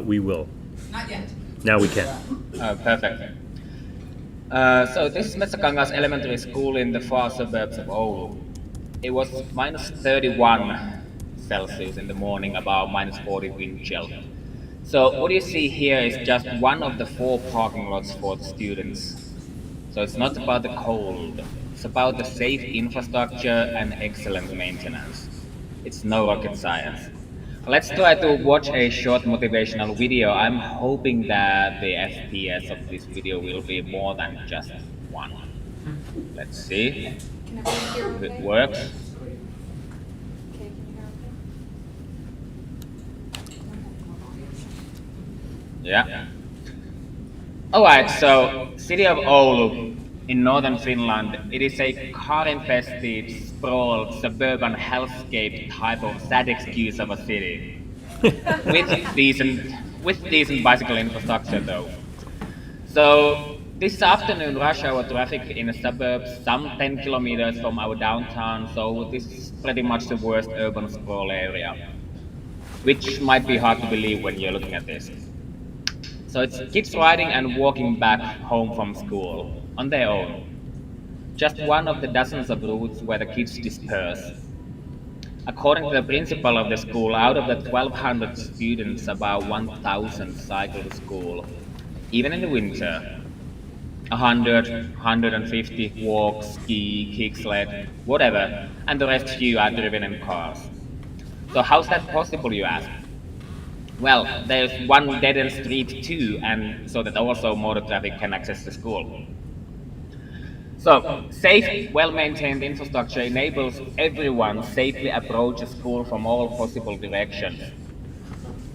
We will. Not yet. Now we can. Perfect. So this is Metsäkangas Elementary School in the far suburbs of Oulu. It was minus 31 Celsius in the morning, about minus 40 wind chill. So what you see here is just one of the 4 parking lots for the students. So it's not about the cold, it's about the safe infrastructure and excellent maintenance. It's no rocket science. Let's try to watch a short motivational video. I'm hoping that the FPS of this video will be more than just 1. Let's see if it works. Yeah. Alright, so city of Oulu in northern Finland, it is a car-infested, sprawled, suburban hellscape type of sad excuse of a city. with decent bicycle infrastructure though. So this afternoon rush hour traffic in the suburbs, some 10 kilometers from our downtown, so this is pretty much the worst urban sprawl area. Which might be hard to believe when you're looking at this. So it's kids riding and walking back home from school, on their own. Just one of the dozens of routes where the kids disperse. According to the principal of the school, out of the 1,200 students, about 1,000 cycle to school, even in the winter. 100, 150 walk, ski, kick sled, whatever, and the rest few are driven in cars. So how's that possible, you ask? Well, there's one dead-end street too, and so that also motor traffic can access the school. So, safe, well-maintained infrastructure enables everyone safely approach a school from all possible directions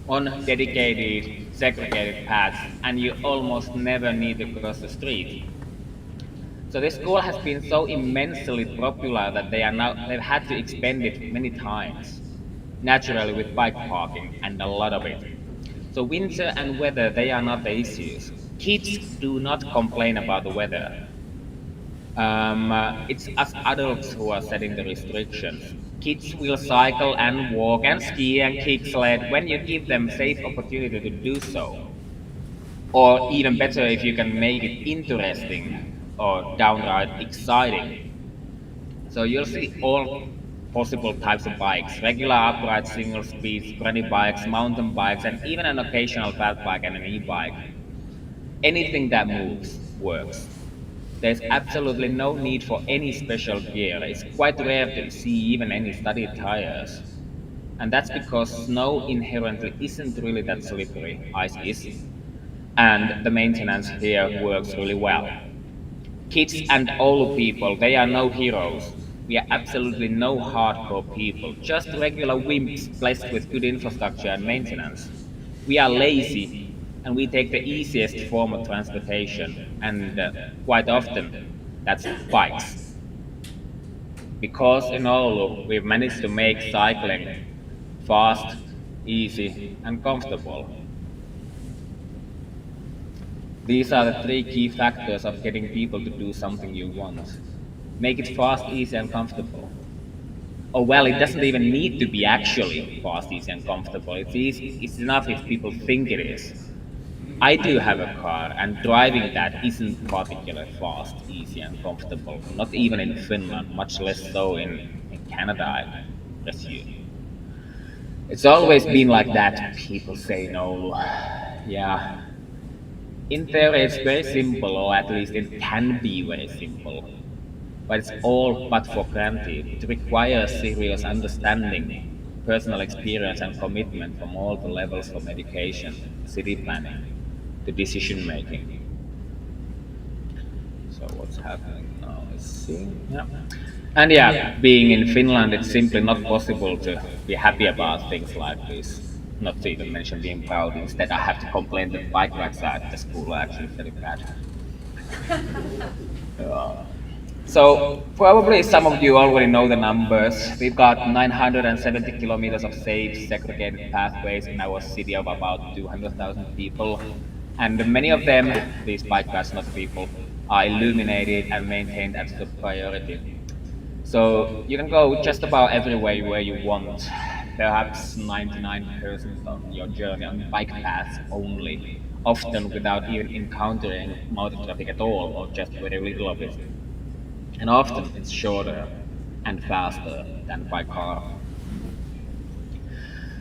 on dedicated, segregated paths, and you almost never need to cross the street. So this school has been so immensely popular that they've had to expand it many times, naturally with bike parking and a lot of it. So winter and weather, they are not the issues. Kids do not complain about the weather. It's us adults who are setting the restrictions. Kids will cycle and walk and ski and kick sled when you give them safe opportunity to do so. Or even better if you can make it interesting or downright exciting. So you'll see all possible types of bikes, regular upright single speeds, granny bikes, mountain bikes, and even an occasional fat bike and an e-bike. Anything that moves works. There's absolutely no need for any special gear. It's quite rare to see even any studded tires. And that's because snow inherently isn't really that slippery, ice is. And the maintenance here works really well. Kids and old people, they are no heroes. We are absolutely no hardcore people, just regular wimps blessed with good infrastructure and maintenance. We are lazy, and we take the easiest form of transportation, and quite often, that's bikes. Because in Oulu, we've managed to make cycling fast, easy, and comfortable. These are the three key factors of getting people to do something you want. Make it fast, easy, and comfortable. Oh well, it doesn't even need to be actually fast, easy, and comfortable. It's enough if people think it is. I do have a car, and driving that isn't particularly fast, easy, and comfortable. Not even in Finland, much less so in Canada, I presume. It's always been like that, people say no. Yeah. In theory, it's very simple, or at least it can be very simple. But it's all but for granted. It requires serious understanding, personal experience, and commitment from all the levels from education, city planning, to decision making. So what's happening now? Let's see. Yeah. And yeah, being in Finland, it's simply not possible to be happy about things like this. Not to even mention being proud. Instead, I have to complain that bike rides at the school are actually very bad. So probably some of you already know the numbers. We've got 970 kilometers of safe, segregated pathways in our city of about 200,000 people. And many of them, these bike rides, not people, are illuminated and maintained as the priority. So you can go just about everywhere where you want. Perhaps 99% of your journey on bike paths only, often without even encountering motor traffic at all, or just very little of it. And often it's shorter and faster than by car.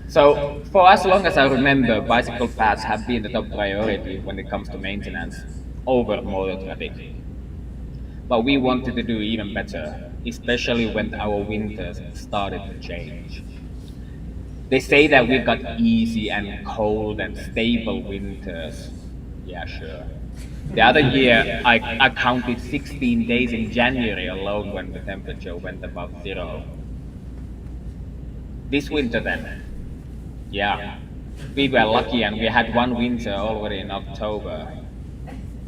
So, for as long as I remember, bicycle paths have been the top priority when it comes to maintenance over motor traffic. But we wanted to do even better, especially when our winters started to change. They say that we've got easy and cold and stable winters. Yeah, sure. The other year, I counted 16 days in January alone when the temperature went above 0. This winter then, yeah, we were lucky and we had one winter already in October.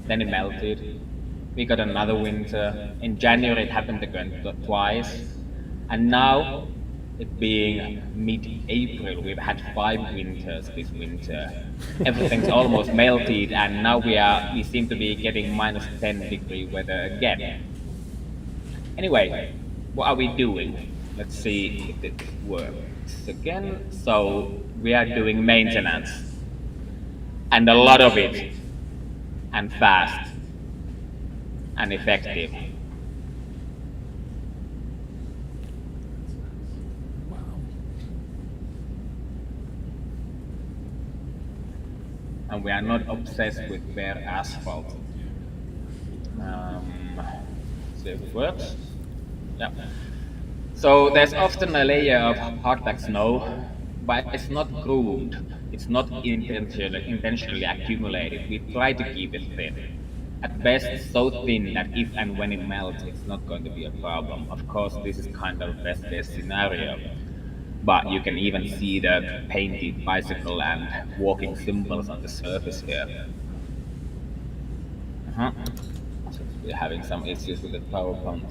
Then it melted. We got another winter. In January it happened again twice. And now, it being mid-April, we've had 5 winters this winter. Everything's almost melted, and now we seem to be getting minus 10 degree weather again. Anyway, what are we doing? Let's see if it works again. So we are doing maintenance, and a lot of it, and fast, and effective. And we are not obsessed with bare asphalt. See if it works. Yeah. So there's often a layer of hardpacked snow but it's not groomed. It's not intentionally accumulated. We try to keep it thin. At best, so thin that if and when it melts, it's not going to be a problem. Of course, this is kind of best case scenario, but you can even see the painted bicycle and walking symbols on the surface here. We're having some issues with the PowerPoint.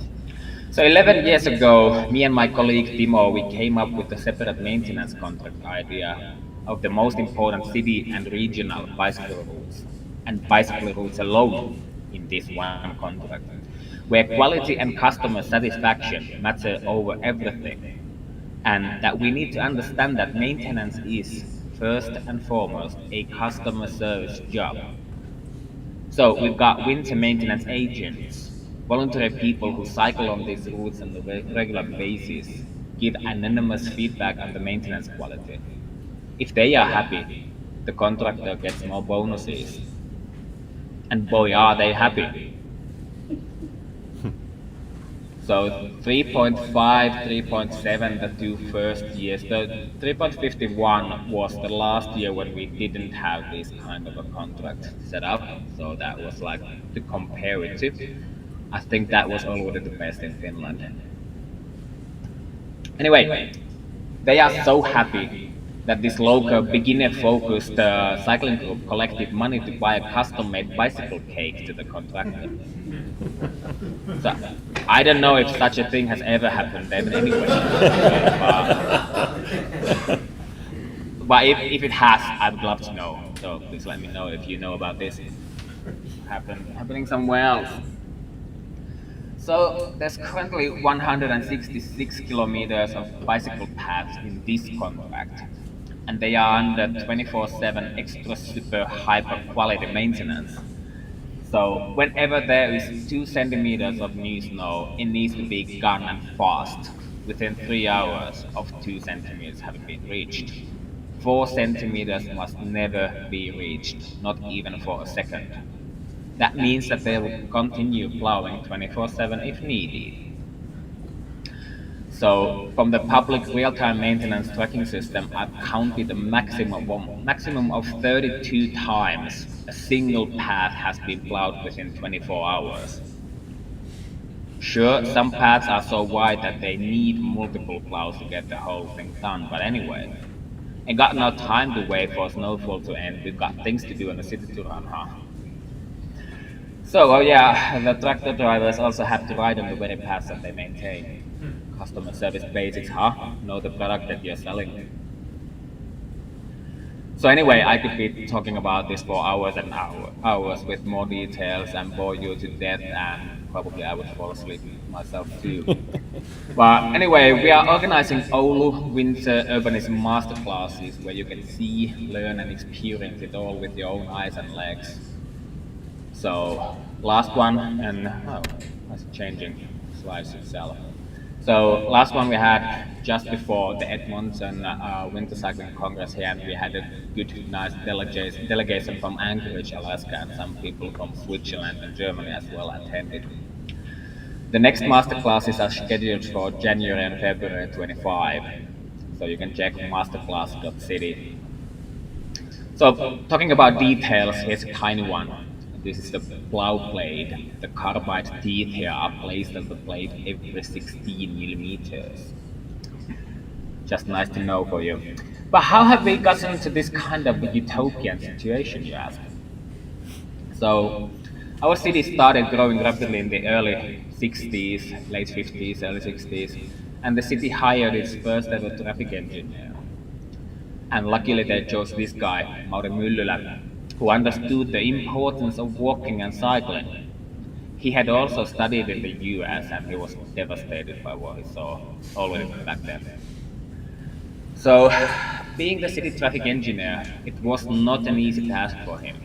So 11 years ago, me and my colleague Timo, we came up with a separate maintenance contract idea of the most important city and regional bicycle routes, and bicycle routes alone in this one contract, where quality and customer satisfaction matter over everything, and that we need to understand that maintenance is, first and foremost, a customer service job. So we've got winter maintenance agents, voluntary people who cycle on these routes on a regular basis, give anonymous feedback on the maintenance quality. If they are happy, the contractor gets more bonuses. And boy, are they happy. So 3.5, 3.7, the 2 first years. The 3.51 was the last year when we didn't have this kind of a contract set up. So that was like to compare it to. I think that was already the best in Finland. Anyway, they are so happy that this local beginner-focused cycling group collected money to buy a custom-made bicycle cake to the contractor. So, I don't know if such a thing has ever happened anyway. But if it has, I would love to know. So please let me know if you know about this happening somewhere else. So there's currently 166 kilometers of bicycle paths in this contract, and they are under 24/7 extra super hyper quality maintenance. So whenever there is 2 centimeters of new snow, it needs to be gone and fast, within 3 hours of 2 centimeters having been reached. 4 centimeters must never be reached, not even for a second. That means that they will continue plowing 24/7 if needed. So from the public real-time maintenance tracking system, I've counted a maximum of 32 times a single path has been plowed within 24 hours. Sure, some paths are so wide that they need multiple plows to get the whole thing done, but anyway. Ain't got no time to wait for snowfall to end, we've got things to do in the city to run, huh? So, oh yeah, the tractor drivers also have to ride on the very paths that they maintain. Customer service basics, huh? Know the product that you're selling. So anyway, I could be talking about this for hours and hours with more details and bore you to death, and probably I would fall asleep myself too. But anyway, we are organizing Oulu Winter Urbanism Masterclasses where you can see, learn and experience it all with your own eyes and legs. So last one, and it's changing slides itself. So last one we had just before the Edmonton Winter Cycling Congress here, and we had a good, nice delegation from Anchorage, Alaska, and some people from Switzerland and Germany as well attended. The next masterclasses are scheduled for January and February 25, so you can check masterclass.city. So talking about details, here's a tiny one. This is the plow blade. The carbide teeth here are placed on the blade every 16 millimeters. Just nice to know for you. But how have we gotten to this kind of utopian situation, you ask? So, our city started growing rapidly in the early 60s, late 50s, early 60s, and the city hired its first ever traffic engineer. And luckily they chose this guy, Mauri Myllylä, who understood the importance of walking and cycling. He had also studied in the US, and he was devastated by what he saw already back then. So, being the city traffic engineer, it was not an easy task for him.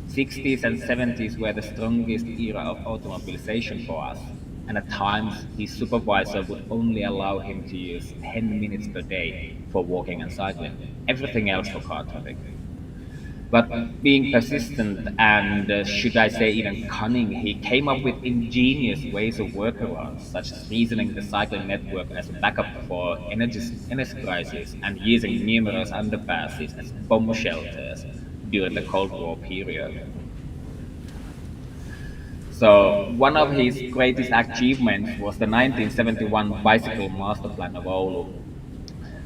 60s and 70s were the strongest era of automobilization for us, and at times his supervisor would only allow him to use 10 minutes per day for walking and cycling, everything else for car traffic. But being persistent and, should I say, even cunning, he came up with ingenious ways of workarounds, such as reasoning the cycling network as a backup for energy crisis and using numerous underpasses as bomb shelters during the Cold War period. So, one of his greatest achievements was the 1971 bicycle master plan of Oulu.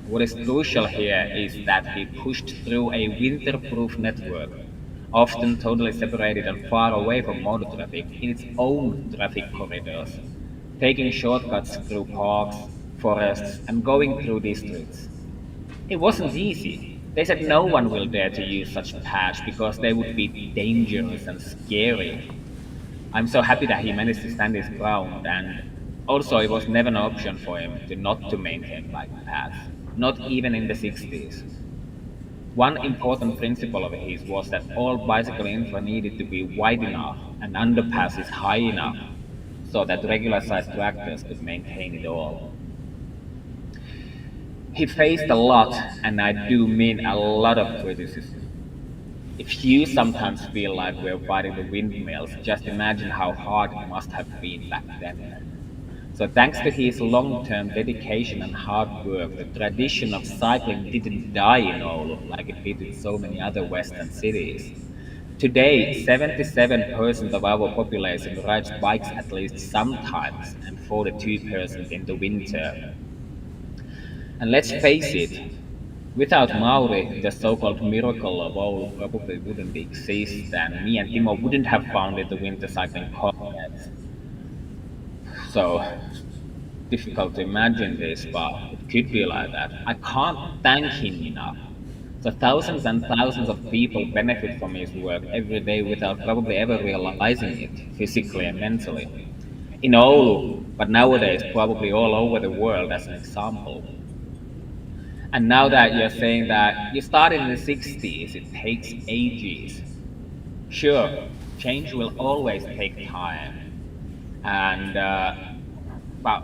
What is crucial here is that he pushed through a winter-proof network, often totally separated and far away from motor traffic, in its own traffic corridors, taking shortcuts through parks, forests, and going through districts. It wasn't easy. They said no one will dare to use such paths because they would be dangerous and scary. I'm so happy that he managed to stand his ground, and also it was never an option for him not to maintain bike paths, not even in the 60s. One important principle of his was that all bicycle infra needed to be wide enough and underpasses high enough so that regular-sized tractors could maintain it all. He faced a lot, and I do mean a lot of criticism. If you sometimes feel like we're fighting the windmills, just imagine how hard it must have been back then. So thanks to his long-term dedication and hard work, the tradition of cycling didn't die in Oulu like it did in so many other western cities. Today, 77% of our population rides bikes at least sometimes, and 42% in the winter. And let's face it, without Mauri, the so-called miracle of Oulu probably wouldn't exist, and me and Timo wouldn't have founded the Winter Cycling Congress. So, difficult to imagine this, but it could be like that. I can't thank him enough. So thousands and thousands of people benefit from his work every day without probably ever realizing it, physically and mentally. In Oulu, but nowadays probably all over the world as an example. And now that you're saying that you started in the 60s, it takes ages. Sure, change will always take time. And, but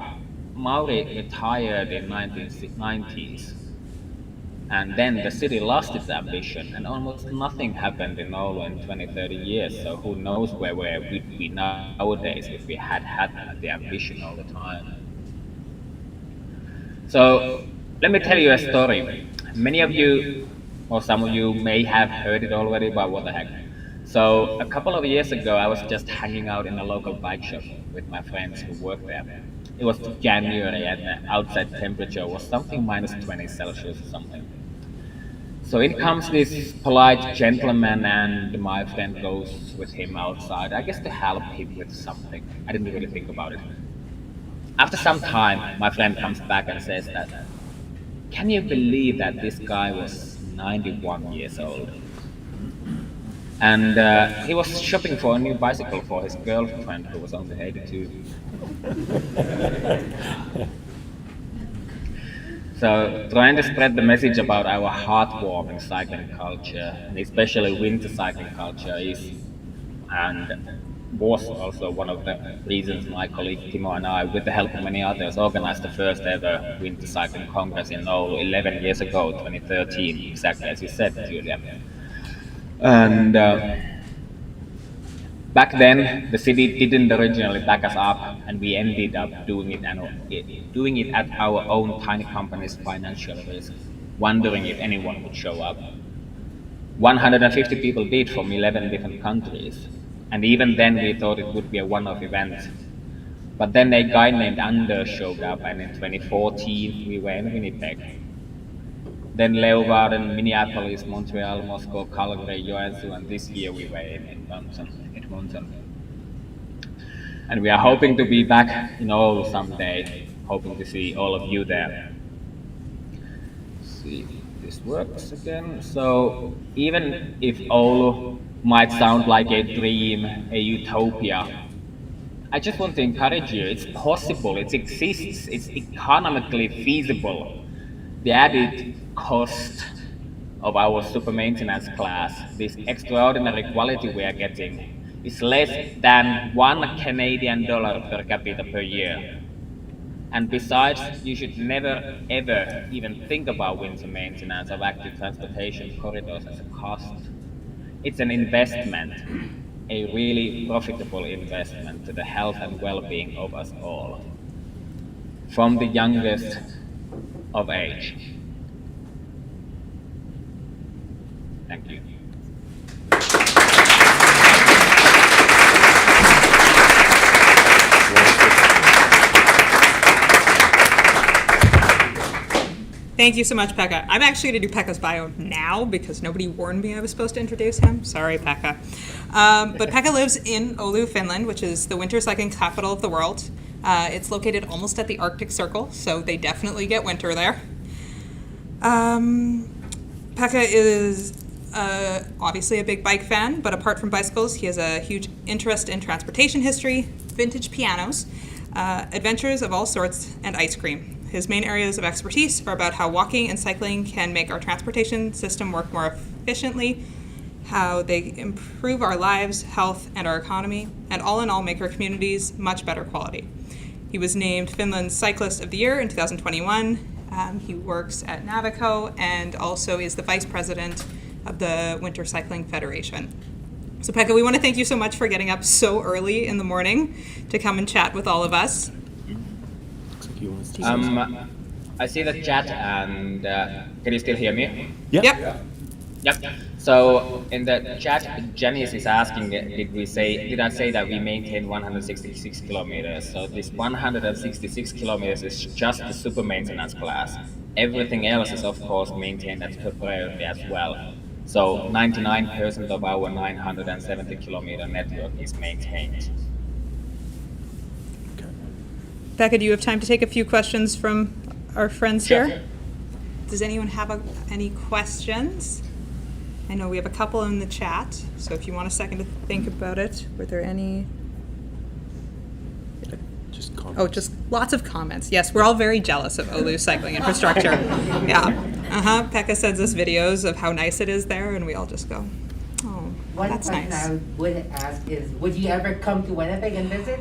Mauri retired in 1990s. And then the city lost its ambition, and almost nothing happened in Oulu in 20-30 years, so who knows where we would be nowadays if we had the ambition all the time. So, let me tell you a story. Many of you, or some of you may have heard it already, but what the heck. So, a couple of years ago, I was just hanging out in a local bike shop with my friends who work there. It was January, and the outside temperature was something minus 20 Celsius or something. So in comes this polite gentleman, and my friend goes with him outside, I guess to help him with something. I didn't really think about it. After some time, my friend comes back and says that, can you believe that this guy was 91 years old? And he was shopping for a new bicycle for his girlfriend, who was only 82. So, trying to spread the message about our heartwarming cycling culture, and especially winter cycling culture, is and was also one of the reasons my colleague Timo and I, with the help of many others, organized the first ever Winter Cycling Congress in Oulu 11 years ago, 2013, exactly as you said, Julia. And back then, the city didn't originally back us up, and we ended up doing it at our own tiny company's financial risk, wondering if anyone would show up. 150 people did from 11 different countries, and even then we thought it would be a one-off event. But then a guy named Anders showed up, and in 2014 we were in Winnipeg. Then Leeuwarden, Minneapolis, Montreal, Moscow, Calgary, Joensuu, and this year we were in Edmonton. And we are hoping to be back in Oulu someday, hoping to see all of you there. Let's see if this works again. So even if Oulu might sound like a dream, a utopia, I just want to encourage you, it's possible, it exists, it's economically feasible. The added cost of our super maintenance class, this extraordinary quality we are getting, is less than $1 Canadian per capita per year. And besides, you should never ever even think about winter maintenance of active transportation corridors as a cost. It's an investment, a really profitable investment to the health and well-being of us all, from the youngest of age. Thank you. Thank you so much, Pekka. I'm actually going to do Pekka's bio now because nobody warned me I was supposed to introduce him. Sorry, Pekka. But Pekka lives in Oulu, Finland, which is the winter cycling capital of the world. It's located almost at the Arctic Circle, so they definitely get winter there. Pekka is obviously a big bike fan, but apart from bicycles, he has a huge interest in transportation history, vintage pianos, adventures of all sorts, and ice cream. His main areas of expertise are about how walking and cycling can make our transportation system work more efficiently, how they improve our lives, health, and our economy, and all in all make our communities much better quality. He was named Finland's Cyclist of the Year in 2021. He works at Navico and also is the vice president of the Winter Cycling Federation. So Pekka, we want to thank you so much for getting up so early in the morning to come and chat with all of us. I see the chat, and can you still hear me? Yep. Yep. So in the chat, Janice is asking, did I say that we maintain 166 kilometers? So this 166 kilometers is just the super maintenance class. Everything else is of course maintained as per priority as well. So 99% of our 970 kilometer network is maintained. Pekka, do you have time to take a few questions from our friends Sure. here? Does anyone have any questions? I know we have a couple in the chat, so if you want a second to think about it, were there any? Just comments. Oh, just lots of comments. Yes, we're all very jealous of Oulu's cycling infrastructure. Yeah. Pekka sends us videos of how nice it is there, and we all just go, oh, One that's question nice. I would ask is, would you ever come to Winnipeg and visit?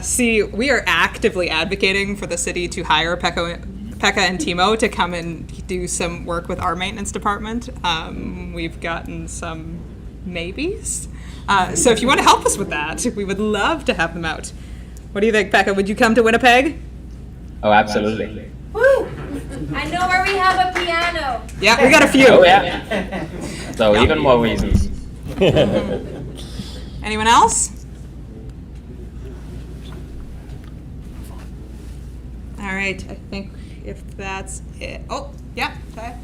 See, we are actively advocating for the city to hire Pekka and Timo to come and do some work with our maintenance department. We've gotten some maybes. So if you want to help us with that, we would love to have them out. What do you think, Pekka? Would you come to Winnipeg? Oh, absolutely. Woo! I know where we have a piano. Yeah, we got a few. Oh yeah. So even more reasons. Anyone else? All right, I think if that's it. Oh, yeah, okay.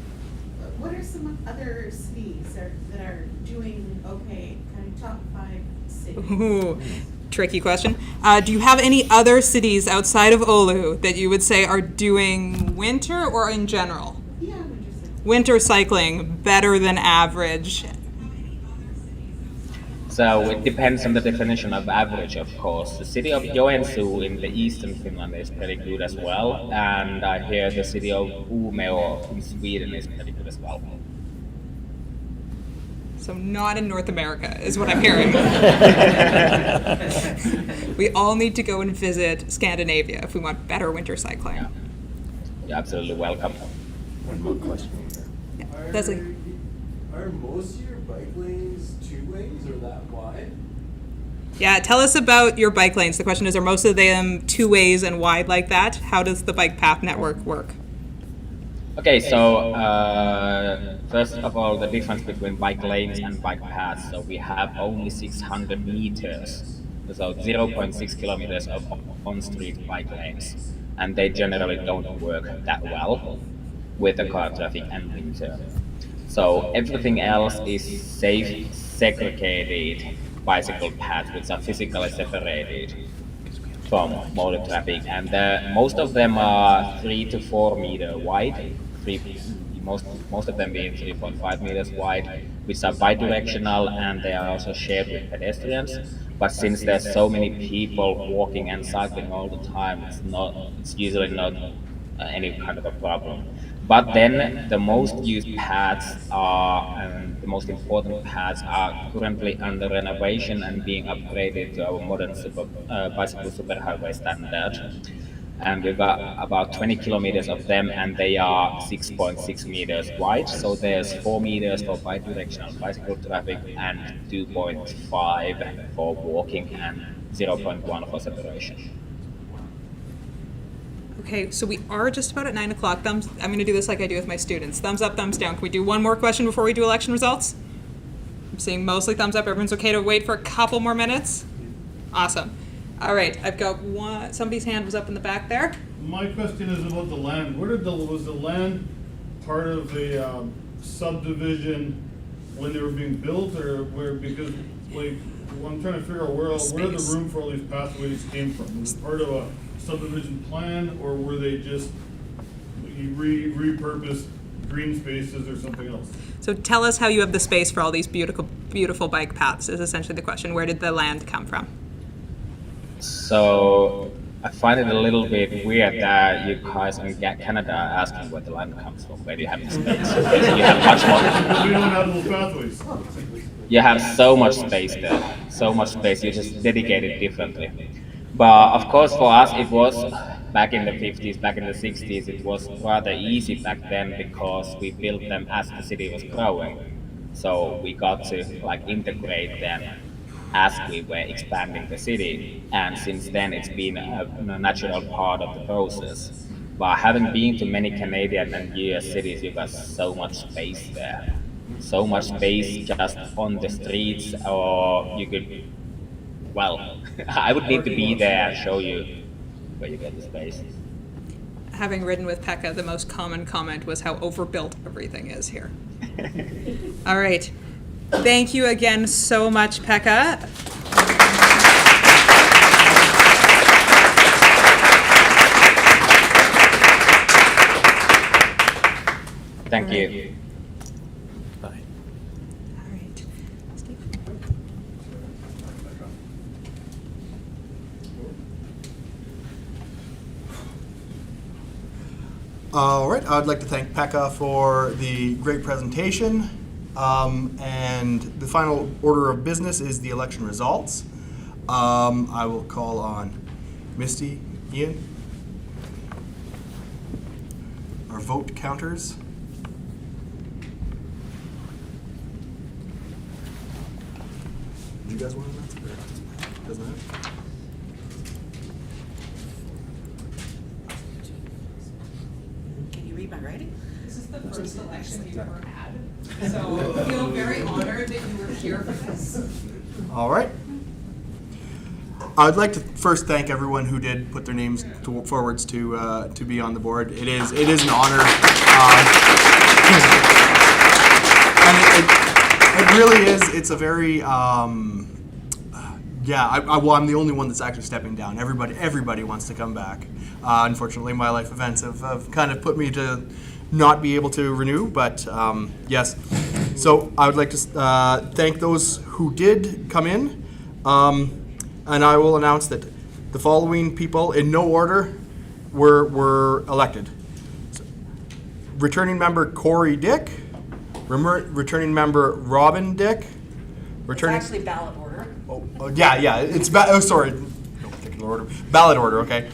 What are some other cities that are doing okay? Kind of top 5 cities. Ooh, tricky question. Do you have any other cities outside of Oulu that you would say are doing winter or in general? Yeah, winter cycling. Winter cycling, better than average. So it depends on the definition of average, of course. The city of Joensuu in the eastern Finland is pretty good as well, and I hear the city of Umeå in Sweden is pretty good as well. So not in North America is what I'm hearing. We all need to go and visit Scandinavia if we want better winter cycling. Yeah. You're absolutely welcome. One more question. Leslie. Are most of your bike lanes 2 ways or that wide? Yeah, tell us about your bike lanes. The question is, are most of them 2 ways and wide like that? How does the bike path network work? Okay, so first of all, the difference between bike lanes and bike paths. So we have only 600 meters, so 0.6 kilometers of on-street bike lanes, and they generally don't work that well with the car traffic and winter. So everything else is safe, segregated bicycle paths, which are physically separated from motor traffic, and most of them are 3 to 4 meter wide. Most of them being 3.5 meters wide, which are bidirectional, and they are also shared with pedestrians. But since there's so many people walking and cycling all the time, it's usually not any kind of a problem. But then the most used paths are, and the most important paths are currently under renovation and being upgraded to our modern bicycle superhighway standard. and we've got about 20 kilometers of them, and they are 6.6 meters wide. So there's 4 meters for bidirectional bicycle traffic and 2.5 for walking and 0.1 for separation. Okay, so we are just about at 9 o'clock. I'm going to do this like I do with my students. Thumbs up, thumbs down. Can we do one more question before we do election results? I'm seeing mostly thumbs up. Everyone's okay to wait for a couple more minutes? Awesome. All right, I've got one. Somebody's hand was up in the back there. My question is about the land. Was the land part of a subdivision when they were being built, or where? Because like, I'm trying to figure out where the room for all these pathways came from. Was it part of a subdivision plan, or were they just repurposed green spaces or something else? So tell us how you have the space for all these beautiful, beautiful bike paths is essentially the question. Where did the land come from? So I find it a little bit weird that you guys in Canada are asking where the land comes from. Where do you have the space? You have much more. We don't have those pathways. You have so much space there. So much space. You just dedicate it differently. But of course, for us, it was back in the 50s, back in the 60s, it was rather easy back then because we built them as the city was growing. So we got to like integrate them as we were expanding the city. And since then, it's been a natural part of the process. But having been to many Canadian and US cities, you got so much space there. So much space just on the streets, or you could, well, I would need to be there and show you where you get the space. Having ridden with Pekka, the most common comment was how overbuilt everything is here. All right. Thank you again so much, Pekka. Thank you. All right. Steve? All right, I'd like to thank Pekka for the great presentation. And the final order of business is the election results. I will call on Misty, Ian, our vote counters. Do you guys want to announce it, or doesn't matter? Can you read my writing? This is the first election we've ever had, so I feel very honored that you were here for this. All right. I'd like to first thank everyone who did put their names forwards to be on the board. It is an honor, and it really is. It's a very I'm the only one that's actually stepping down. Everybody wants to come back. Unfortunately, my life events have kind of put me to not be able to renew, but yes. So I would like to thank those who did come in, and I will announce that the following people, in no order, were elected. So, returning member Corey Dick, returning member Robin Dick, returning. It's actually ballot order. Yeah, it's sorry, no particular order. Ballot order, okay.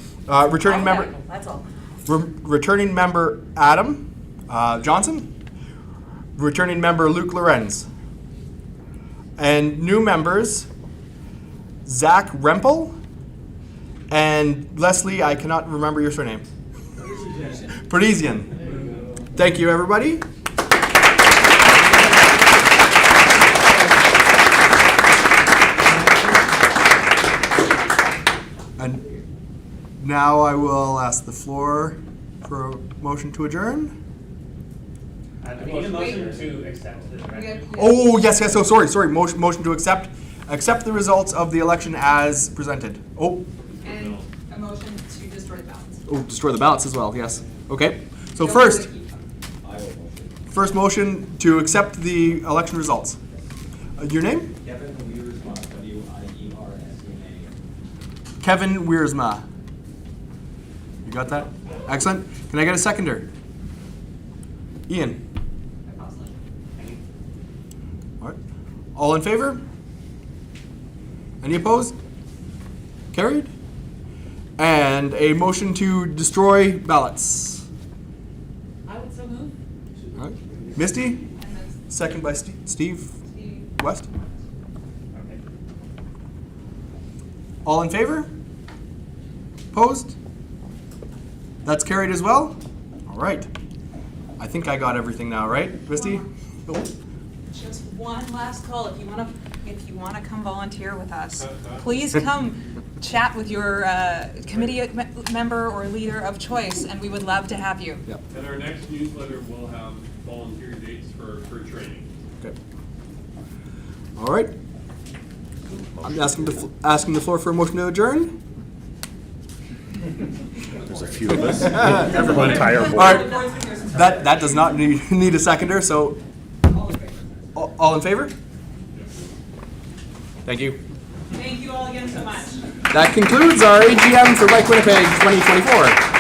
Returning member. That's all. Returning member Adam Johnson. Returning member Luke Lorenz. And new members Zach Rempel and Leslie, I cannot remember your surname. Parisian. Thank you, everybody. And now I will ask the floor for a motion to adjourn. I need a motion to accept the directive. Oh, yes. So sorry. Motion to accept the results of the election as presented. Oh. And a motion to destroy the ballots. Oh, destroy the ballots as well. Yes. Okay. So first motion to accept the election results. Your name? Kevin Wiersma, W-I-E-R-S-M-A. Kevin Wiersma. You got that? Excellent. Can I get a seconder? Ian. All right. All in favor? Any opposed? Carried. And a motion to destroy ballots. I would so move. All right. Misty, second by Steve West. All in favor? Opposed? That's carried as well? All right. I think I got everything now, right, Misty? Just one last call. If you want to come volunteer with us, please come chat with your committee member or leader of choice, and we would love to have you. Yep. And our next newsletter will have volunteer dates for training. Okay. All right. I'm asking the floor for a motion to adjourn. There's a few of us. Everyone entire board. All right. That does not need a seconder, so all in favor? Thank you. Thank you all again so much. That concludes our AGM for Bike Winnipeg 2024.